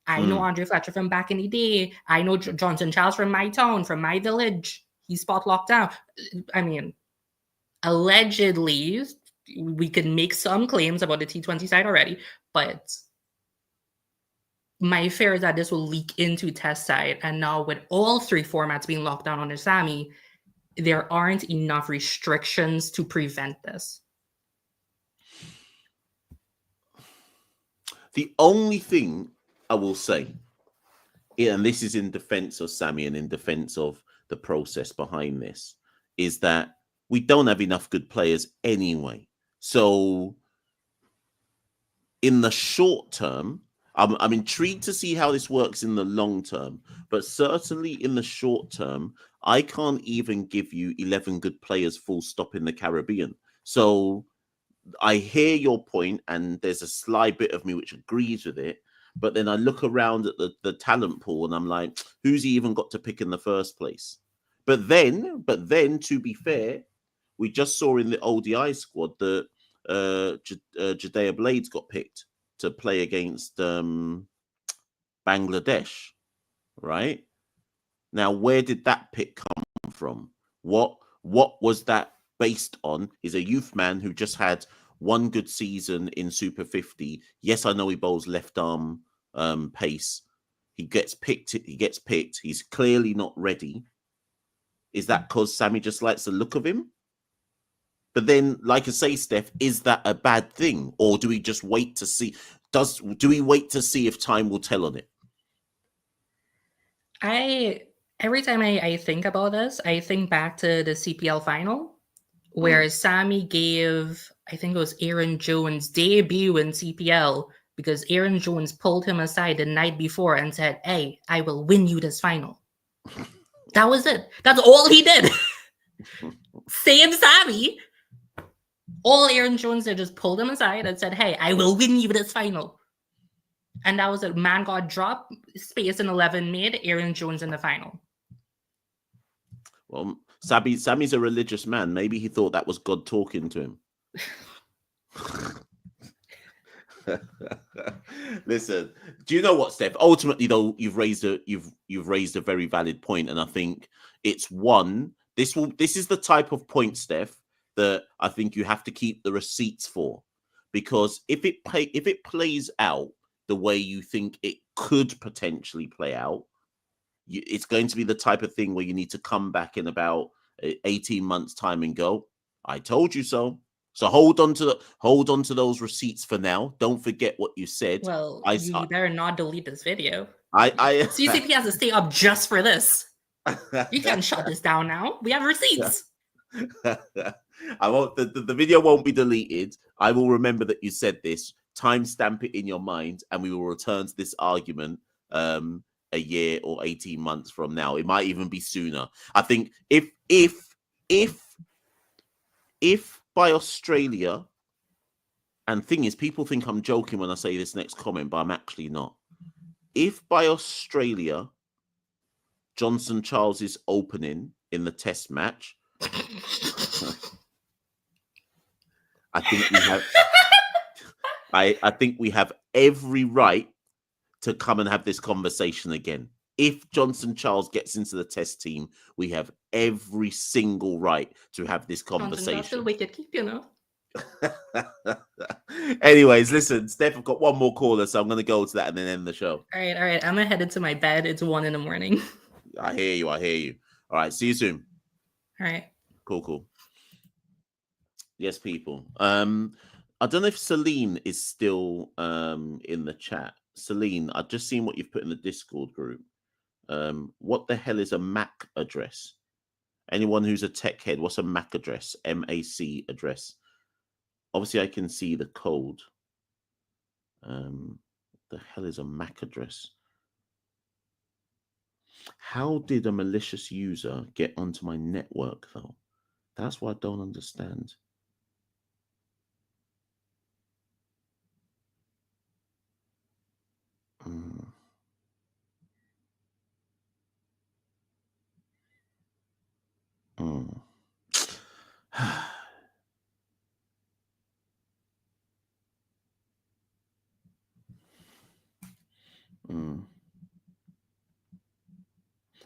I know Andre Fletcher from back in the day. I know Johnson Charles from my town, from my village. He's spot locked down. I mean, allegedly, we could make some claims about the T20 side already, but my fear is that this will leak into test side. And now with all 3 formats being locked down under Sammy, there aren't enough restrictions to prevent this. The only thing I will say and this is in defense of Sammy and in defense of the process behind this, is that we don't have enough good players anyway. So in the short term, I'm intrigued to see how this works in the long term, but certainly in the short term, I can't even give you 11 good players full stop in the Caribbean. So I hear your point, and there's a sly bit of me which agrees with it. But then I look around at the talent pool, and I'm like, who's he even got to pick in the first place? But then, to be fair, we just saw in the ODI squad that Judea Blades got picked to play against Bangladesh, right? Now, where did that pick come from? What was that based on? He's a youth man who just had one good season in Super 50. Yes, I know he bowls left arm pace. He gets picked. He's clearly not ready. Is that because Sammy just likes the look of him? But then, like I say, Steph, is that a bad thing, or do we just wait to see? Do we wait to see if time will tell on it? Every time I think about this, I think back to the CPL final where Sammy gave, I think it was Aaron Jones' debut in CPL, because Aaron Jones pulled him aside the night before and said, "Hey, I will win you this final." That was it. That's all he did. Same Sammy. All Aaron Jones did just pulled him aside and said, "Hey, I will win you this final." And that was it. Man got dropped, space in 11 made, Aaron Jones in the final. Well, Sammy's a religious man. Maybe he thought that was God talking to him. Listen, do you know what, Steph? Ultimately, though, you've raised a very valid point, and I think it's one. This is the type of point, Steph, that I think you have to keep the receipts for, because if it plays out the way you think it could potentially play out, it's going to be the type of thing where you need to come back in about 18 months' time and go, "I told you so." So hold on to those receipts for now. Don't forget what you said. Well, you better not delete this video. CCP has to stay up just for this. You can't shut this down now. We have receipts. I won't. The video won't be deleted. I will remember that you said this. Timestamp it in your mind, and we will return to this argument a year or 18 months from now. It might even be sooner. I think if by Australia, and thing is, people think I'm joking when I say this next comment, but I'm actually not. If by Australia, Johnson Charles is opening in the Test match, I think we have. I think we have every right to come and have this conversation again. If Johnson Charles gets into the Test team, we have every single right to have this conversation. Johnson, wicket keep, you know. Anyways, listen, Steph, I've got one more caller, so I'm going to go to that and then end the show. All right. I'm headed to my bed. It's 1 a.m. I hear you. All right, see you soon. All right. Cool. Yes, people. I don't know if Celine is still in the chat. Celine, I've just seen what you've put in the Discord group. What the hell is a MAC address? Anyone who's a tech head, what's a MAC address? MAC address. Obviously, I can see the code. The hell is a MAC address? How did a malicious user get onto my network, though? That's what I don't understand.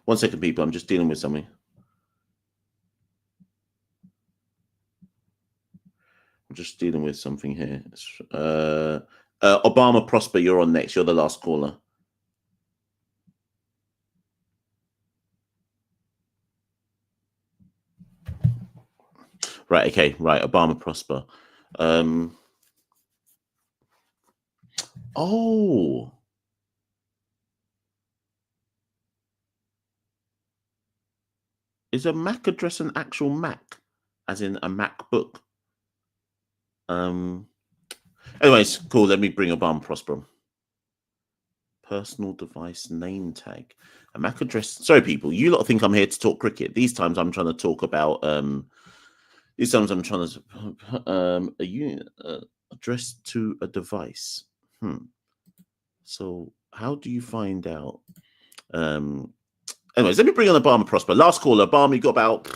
One second, people. I'm just dealing with something. I'm just dealing with something here. Obama Prosper, you're on next. You're the last caller. Right. Okay. Right. Obama Prosper. Oh. Is a Mac address an actual Mac, as in a MacBook? Anyways, cool. Let me bring up Arm Prosper. Personal device name tag. A Mac address. Sorry, people. You lot think I'm here to talk cricket. These times I'm trying to talk about. These times I'm trying to a unit address to a device. So how do you find out? Anyways, let me bring on Obama Prosper. Last caller, Obama. You got about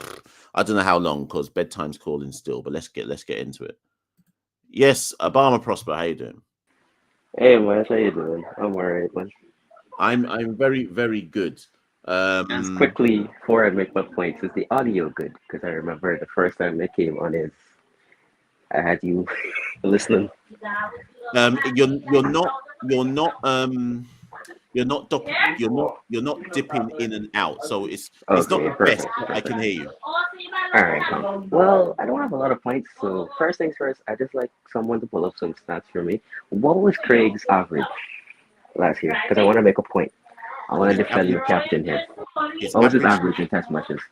I don't know how long because bedtime's calling still. But let's get into it. Yes, Obama Prosper. How you doing? Hey, Wes, how you doing? I'm alright, man. I'm very, very good. Just quickly, before I make my points, is the audio good? Because I remember the first time it came on is I had you listening. You're not dipping in and out, so it's Okay, not the best. perfect. I can hear you. Alright, cool. Well, I don't have a lot of points, so first things first, I just like someone to pull up some stats for me. What was Craig's average last year? Because I want to make a point. I want to defend the captain here. What was his average in test matches?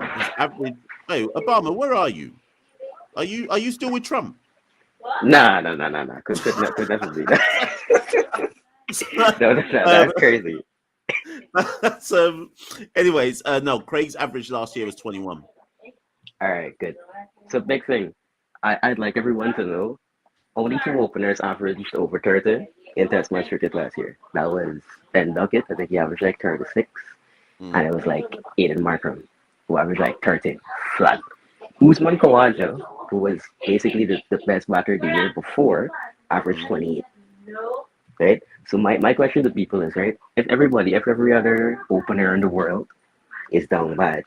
His average. Hey, Obama, where are you? Are you still with Trump? Nah. Could never be that. That's crazy. That's anyways, no, Craig's average last year was 21. All right, good. So big thing. I'd like everyone to know only 2 openers averaged over 30 in test match cricket last year. That was Ben Duckett, I think he averaged like 36, and it was like Aiden Markram, who averaged like 13 flat. Usman Khawaja, who was basically the best batter the year before, averaged 28. Right? So my question to people is, right, if every other opener in the world is down bad,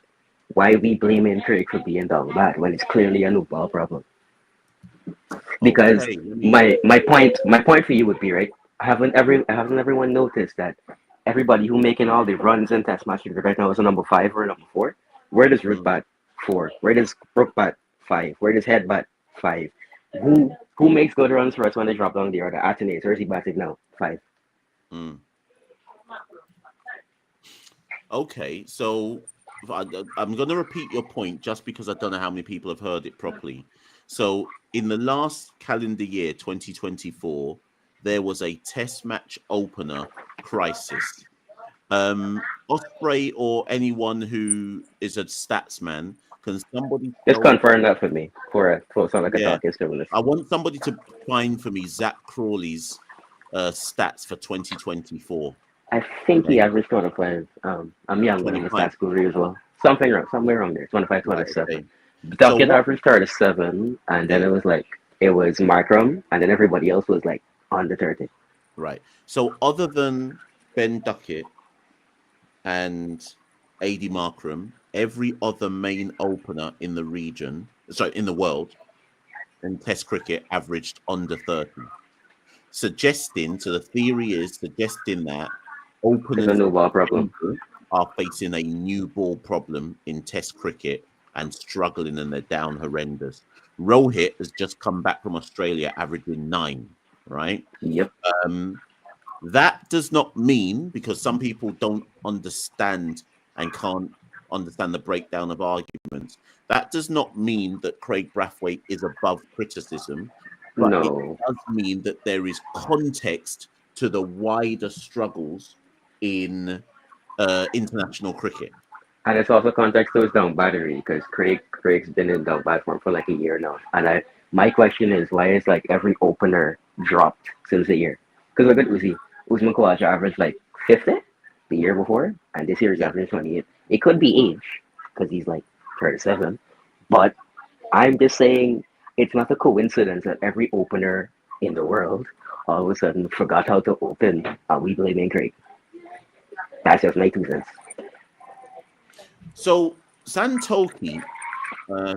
why are we blaming Craig for being down bad when it's clearly a no ball problem? Because my point for you would be, right, haven't everyone noticed that everybody who making all the runs in test matches right now is a number 5 or a number 4? Where does Root bat 4? Where does Brook bat 5? Where does Head bat 5? Who makes good runs for us when they drop down the order? Atenays, or is he batting now? 5. Okay, so I'm going to repeat your point just because I don't know how many people have heard it properly. So in the last calendar year, 2024, there was a test match opener crisis. Osprey or anyone who is a stats man, can somebody just confirm that for me for sound like a talk history? I want somebody to find for me Zach Crawley's stats for 2024. I think he averaged 25. I'm young, but I'm a stats guru as well. Somewhere around there, 25, 27. Okay. Duckett averaged 37, and then it was Markram, and then everybody else was like under 30. Right. So other than Ben Duckett and A.D. Markram, every other main opener in the region, in the world, in Test cricket averaged under 30. Suggesting that openers no ball problem are facing a new ball problem in Test cricket and struggling, and they're down horrendous. Rohit has just come back from Australia averaging 9, right? Yep. That does not mean, because some people don't understand and can't understand the breakdown of arguments, that does not mean that Craig Brathwaite is above criticism. But no. It does mean that there is context to the wider struggles in international cricket. And it's also context to his down battery, because Craig's been in down bat form for like a year now. And my question is, why is like every opener dropped since a year? Because look at Usman Khawaja averaged like 50 the year before, and this year he's averaging 28. It could be age, because he's like 37. But I'm just saying it's not a coincidence that every opener in the world all of a sudden forgot how to open, and we blaming Craig. That's just my 2 cents. So Santoki,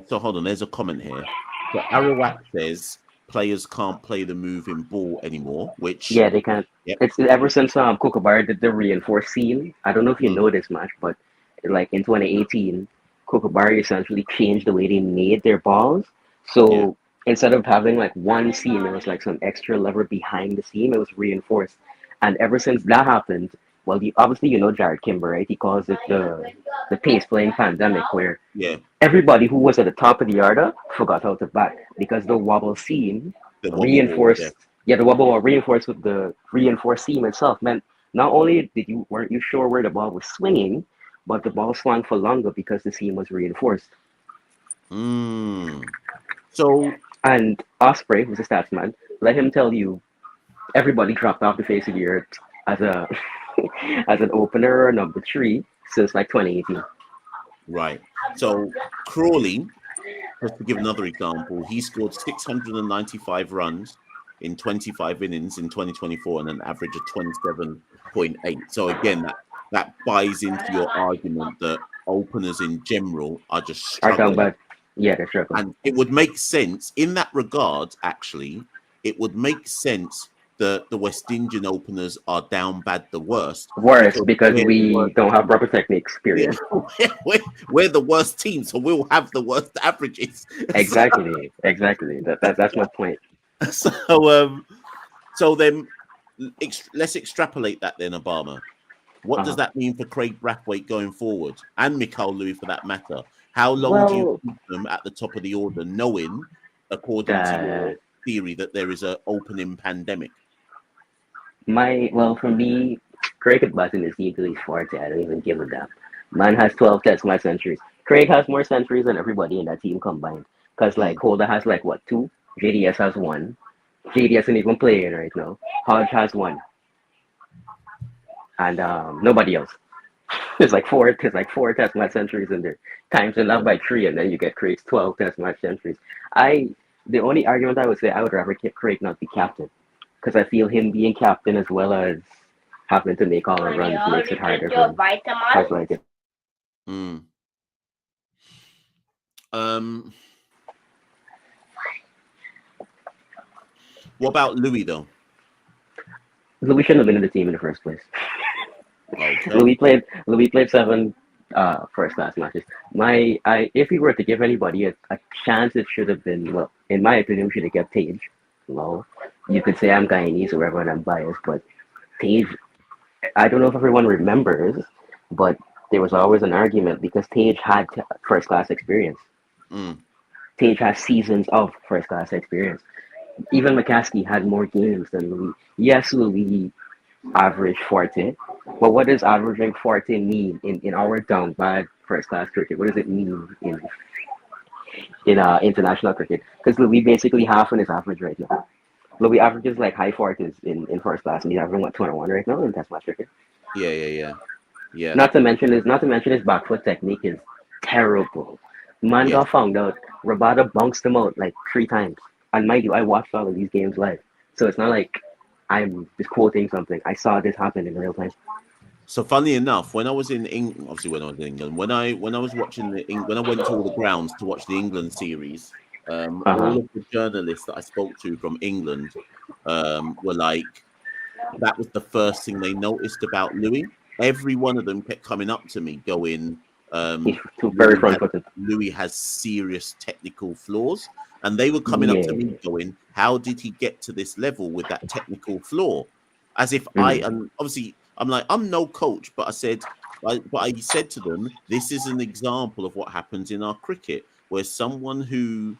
so hold on, there's a comment here. So Arawak says players can't play the moving ball anymore, which they can't. Yep. It's ever since Kookaburra did the reinforced seam. I don't know if you know this much, but like in 2018, Kookaburra essentially changed the way they made their balls. So instead of having like one seam, it was like some extra lever behind the seam. It was reinforced, and ever since that happened, Well, obviously you know Jared Kimber, right? He calls it the pace playing pandemic, where Yeah, everybody who was at the top of the order forgot how to bat because the wobble seam the wobble ball. reinforced. Yeah, the wobble ball reinforced with the reinforced seam itself meant not only weren't you sure where the ball was swinging, but the ball swung for longer because the seam was reinforced. So And Osprey, who's a statsman, let him tell you everybody dropped off the face of the earth as a as an opener or number 3 since like 2018. right. So Crawley, just to give another example, he scored 695 runs in 25 innings in 2024 and an average of 27.8. So again, that buys into your argument that openers in general are just Are down struggling. bad. Yeah, they're struggling. And it would make sense in that regard, actually, it would make sense that the West Indian openers are down bad the worst. Worse because we're we the worst. don't have proper techniques, period. Yeah, we're the worst team, so we'll have the worst averages. Exactly. That's my point. So then let's extrapolate that then, Obama. What does that mean for Craig Brathwaite going forward, and Machel Louis for that matter? How long do you keep them at the top of the order, knowing, according to your theory, that there is an opening pandemic? For me, Craig could button his team to his 40. I don't even give a damn. Man has 12 test match centuries. Craig has more centuries than everybody in that team combined. Because like Holder has like what, 2? JDS has 1. JDS isn't even playing right now. Hodge has 1. And nobody else. There's like four test match centuries in there. Times enough by 3, and then you get Craig's 12 test match centuries. The only argument I would say, I would rather Craig not be captain. Because I feel him being captain as well as having to make all the runs makes it harder for him. That's like it. What about Louis though? Louis shouldn't have been in the team in the first place. Okay. Louis played 7 first class matches. If we were to give anybody a chance, it should have been, well, in my opinion, we should have kept Tage. Well, you could say I'm Guyanese or whatever and I'm biased, but Tage, I don't know if everyone remembers, but there was always an argument because Tage had first class experience. Tage has seasons of first class experience. Even McCaskey had more games than Louis. Yes, Louis averaged 40, but what does averaging 40 mean in our down bad first class cricket? What does it mean in international cricket? Because Louis basically half on his average right now. Louis averages like high 40s in first class, and he's averaging what, 21 right now in test match cricket. Yeah. Not to mention his back foot technique is terrible. Man got found out. Rabada bounced him out like 3 times. And mind you, I watched all of these games live. So it's not like I'm just quoting something. I saw this happen in real time. So funny enough, when I was in England, obviously when I was in England, when I was watching when I went to all the grounds to watch the England series, all of the journalists that I spoke to from England were like, that was the first thing they noticed about Louis. Every one of them kept coming up to me going, very front-footed. Louis has serious technical flaws. And they were coming up to me going, how did he get to this level with that technical flaw? As if and obviously I'm like, I'm no coach, but I said to them, this is an example of what happens in our cricket, where someone who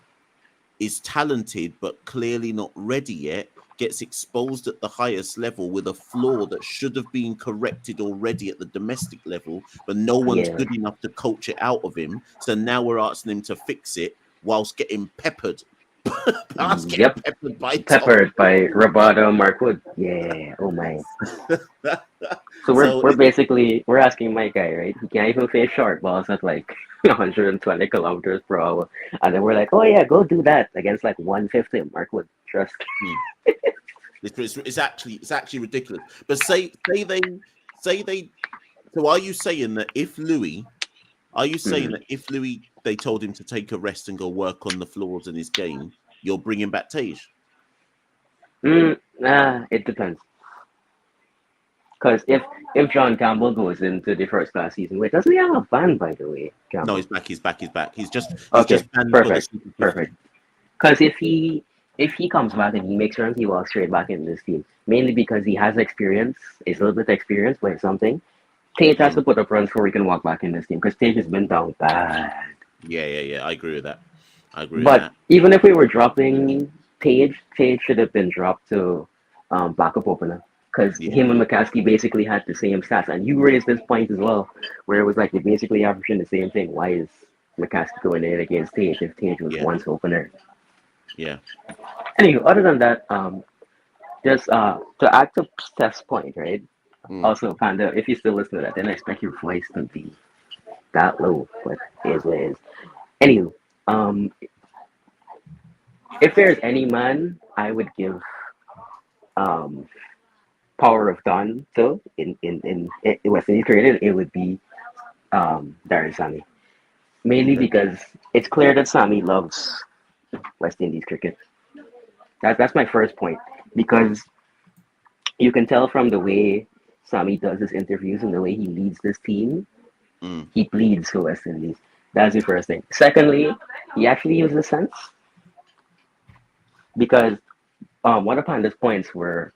is talented but clearly not ready yet gets exposed at the highest level with a flaw that should have been corrected already at the domestic level, but no one's good enough to coach it out of him. So now we're asking him to fix it whilst getting peppered. Peppered by Rabada Markwood. Yeah. Oh my. So we're asking my guy, right? He can't even face short balls at like 120 kilometers per hour, and then we're like, oh yeah, go do that against like 150 Markwood. Trust. It's actually ridiculous. But say they. So are you saying that if Louis? They told him to take a rest and go work on the flaws in his game, you're bringing back Tage? It depends. Because if John Campbell goes into the first class season, wait, doesn't he have a ban, by the way? Campbell? No, he's back. He's just okay. banned. Perfect. Because if he if he comes back and he makes runs, he walks straight back into this team. Mainly because he has experience, is a little bit experienced with something. Tage has to put up runs before he can walk back in this team because Tage has been down bad. Yeah. I agree with that. with But that. even if we were dropping Tage should have been dropped to backup opener because Yeah. him and McCaskey basically had the same stats. And you raised this point as well, where it was like they're basically averaging the same thing. Why is McCaskey going in against Tage if Tage was Yeah. once opener? Yeah. Anyway, other than that, just to add to Steph's point, right? Also, Panda, if you still listen to that, then I expect your voice to be that low, but it is what it is. Anywho, if there's any man I would give Power of Dawn to in West Indies created, it would be Darren Sammy. Mainly because it's clear that Sammy loves West Indies cricket. That's my first point. Because you can tell from the way Sammy does his interviews and the way he leads this team, he bleeds for West Indies. That's the first thing. Secondly, he actually uses sense. Because one of Panda's points were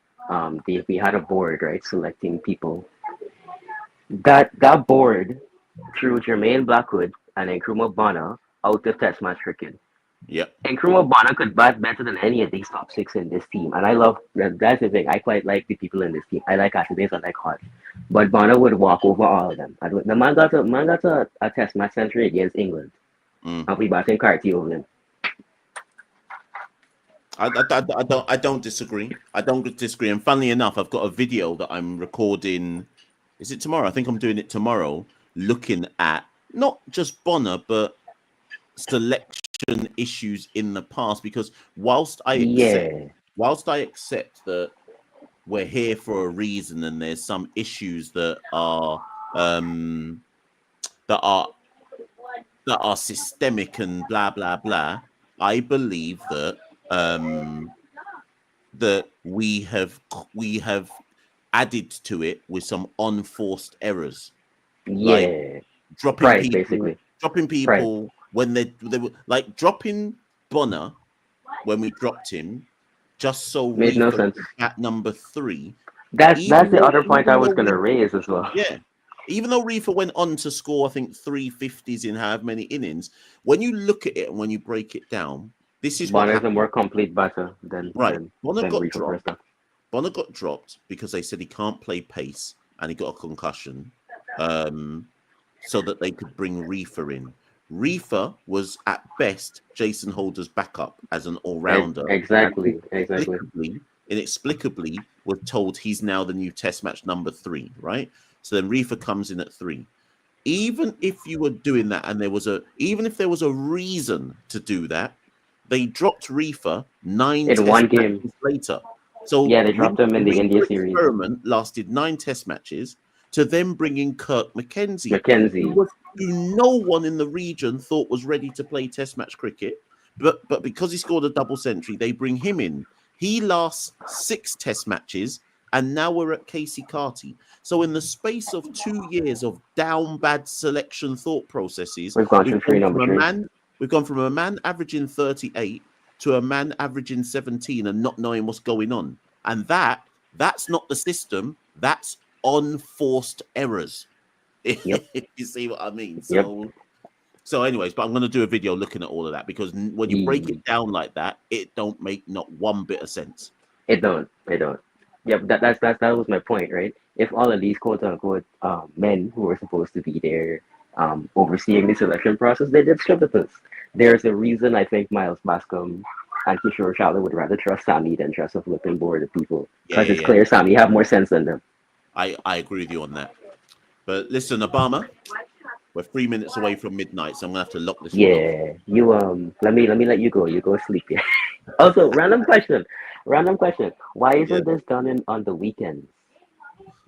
we had a board, right, selecting people. That board threw Jermaine Blackwood and Nkrumah Bonner out of Test match cricket. Yep. Nkrumah Bonner could bat better than any of these top six in this team, and I love that's the thing. I quite like the people in this team. I like Ashibase, I like Hodge, but Bonner would walk over all of them. The man got a Test match century against England, and we batting Carty over him. I don't disagree. I don't disagree. And funnily enough, I've got a video that I'm recording. Is it tomorrow? I think I'm doing it tomorrow. Looking at not just Bonner, but selection issues in the past. Because whilst I accept that we're here for a reason, and there's some issues that are systemic and blah blah blah, I believe that that we have added to it with some unforced errors, like dropping people when they were like dropping Bonner when we dropped him, just so made no sense at number 3. That's the other point I was going to raise as well. Yeah. Even though Reefer went on to score, I think 350s in however many innings, when you look at it and when you break it down, this is Bonner is a more complete batter than Bonner got Reefer dropped. Bonner got dropped because they said he can't play pace and he got a concussion, so that they could bring Reefer in. Reefer was at best Jason Holder's backup as an all-rounder. Exactly. Inexplicably was told he's now the new Test match number 3, right? So then Reefer comes in at 3. Even if you were doing that, and even if there was a reason to do that, they dropped Reefer 9 in one game later. So yeah, they dropped him in the India series. Experiment lasted 9 Test matches to then bring in Kirk McKenzie. Who no one in the region thought was ready to play Test match cricket, but because he scored a double century, they bring him in. He lasts 6 Test matches, and now we're at Casey Carty. So in the space of 2 years of down bad selection thought processes, we've gone from a man averaging 38 to a man averaging 17 and not knowing what's going on. And that's not the system. That's unforced errors. Yep. You see what I mean? So anyways, but I'm going to do a video looking at all of that, because when you break it down like that, it don't make not one bit of sense. It don't. Yeah, that was my point, right? If all of these quote unquote men who were supposed to be there overseeing the selection process, they did scripters. There's a reason I think Miles Bascom and Kishore Sharma would rather trust Sammy than trust a flipping board of people, because it's clear Sammy have more sense than them. I agree with you on that. But listen, Obama, we're 3 minutes away from midnight, so I'm gonna have to lock this. Yeah, you let me let you go. You go sleep. Yeah. Also, random question. Why isn't this done on the weekends?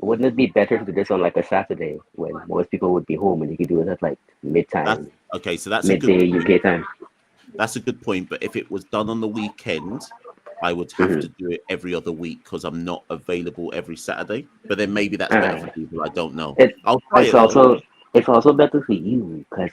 Wouldn't it be better to do this on like a Saturday when most people would be home, and you could do it at like midday UK time? That's a good point. But if it was done on the weekend, I would have to do it every other week because I'm not available every Saturday. But then maybe that's better for people. I don't know. It's also better for you because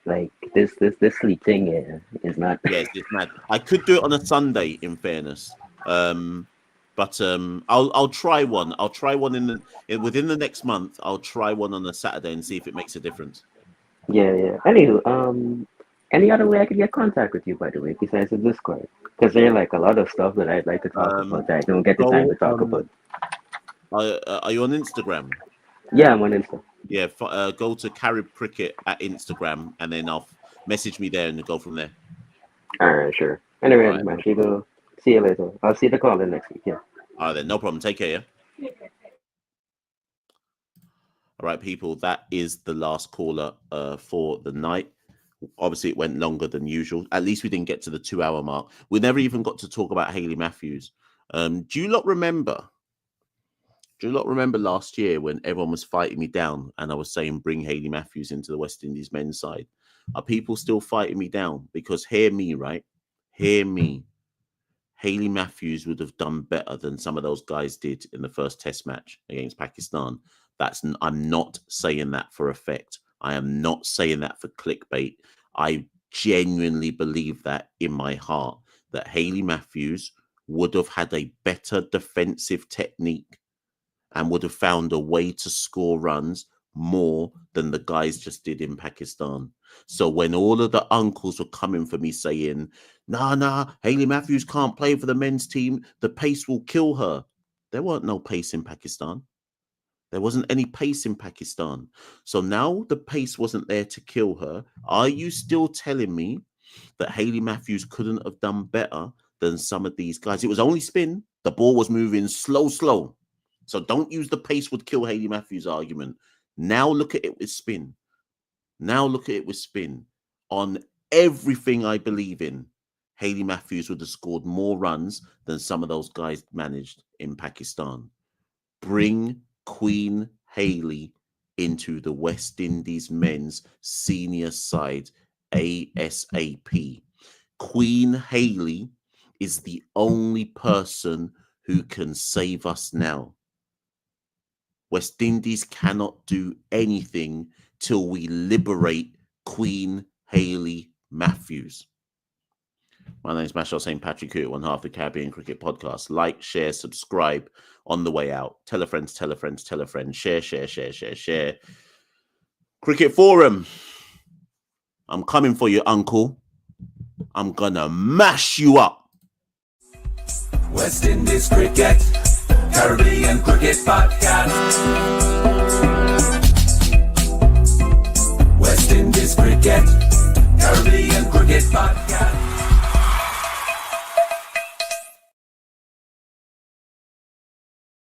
Like this sleep thing is not. Yes, it's mad. I could do it on a Sunday, in fairness. But I'll try one. I'll try one within the next month. I'll try one on a Saturday and see if it makes a difference. Yeah. Anywho, any other way I could get contact with you, by the way, besides the Discord? Because there are like a lot of stuff that I'd like to talk about that I don't get the time to talk about. Are you on Instagram? Yeah, I'm on Insta. Yeah, go to Carib Cricket at Instagram, and then I'll message me there and go from there. All right, sure. Anyway, All right. Machel, see you later. I'll see the call in next week. Yeah. All right, then. No problem. Take care, yeah? All right, people. That is the last caller for the night. Obviously, it went longer than usual. At least we didn't get to the 2-hour mark. We never even got to talk about Hayley Matthews. Do you lot remember last year when everyone was fighting me down and I was saying bring Hayley Matthews into the West Indies men's side? Are people still fighting me down? Because hear me, right? Hear me. Hayley Matthews would have done better than some of those guys did in the first test match against Pakistan. I'm not saying that for effect. I am not saying that for clickbait. I genuinely believe that in my heart, that Hayley Matthews would have had a better defensive technique and would have found a way to score runs more than the guys just did in Pakistan. So when all of the uncles were coming for me saying, nah, Hayley Matthews can't play for the men's team, the pace will kill her. There weren't no pace in Pakistan. There wasn't any pace in Pakistan. So now the pace wasn't there to kill her. Are you still telling me that Hayley Matthews couldn't have done better than some of these guys? It was only spin. The ball was moving slow. So don't use the pace would kill Hayley Matthews argument. Now look at it with spin. On everything I believe in, Hayley Matthews would have scored more runs than some of those guys managed in Pakistan. Bring Queen Hayley into the West Indies men's senior side ASAP. Queen Hayley is the only person who can save us now. West Indies cannot do anything till we liberate Queen Hayley Matthews. My name is Machel St. Patrick, one half the Caribbean Cricket Podcast. Like, share, subscribe on the way out. Tell a friend, share. Cricket Forum. I'm coming for you, uncle. I'm gonna mash you up. West Indies Cricket, Caribbean Cricket Podcast.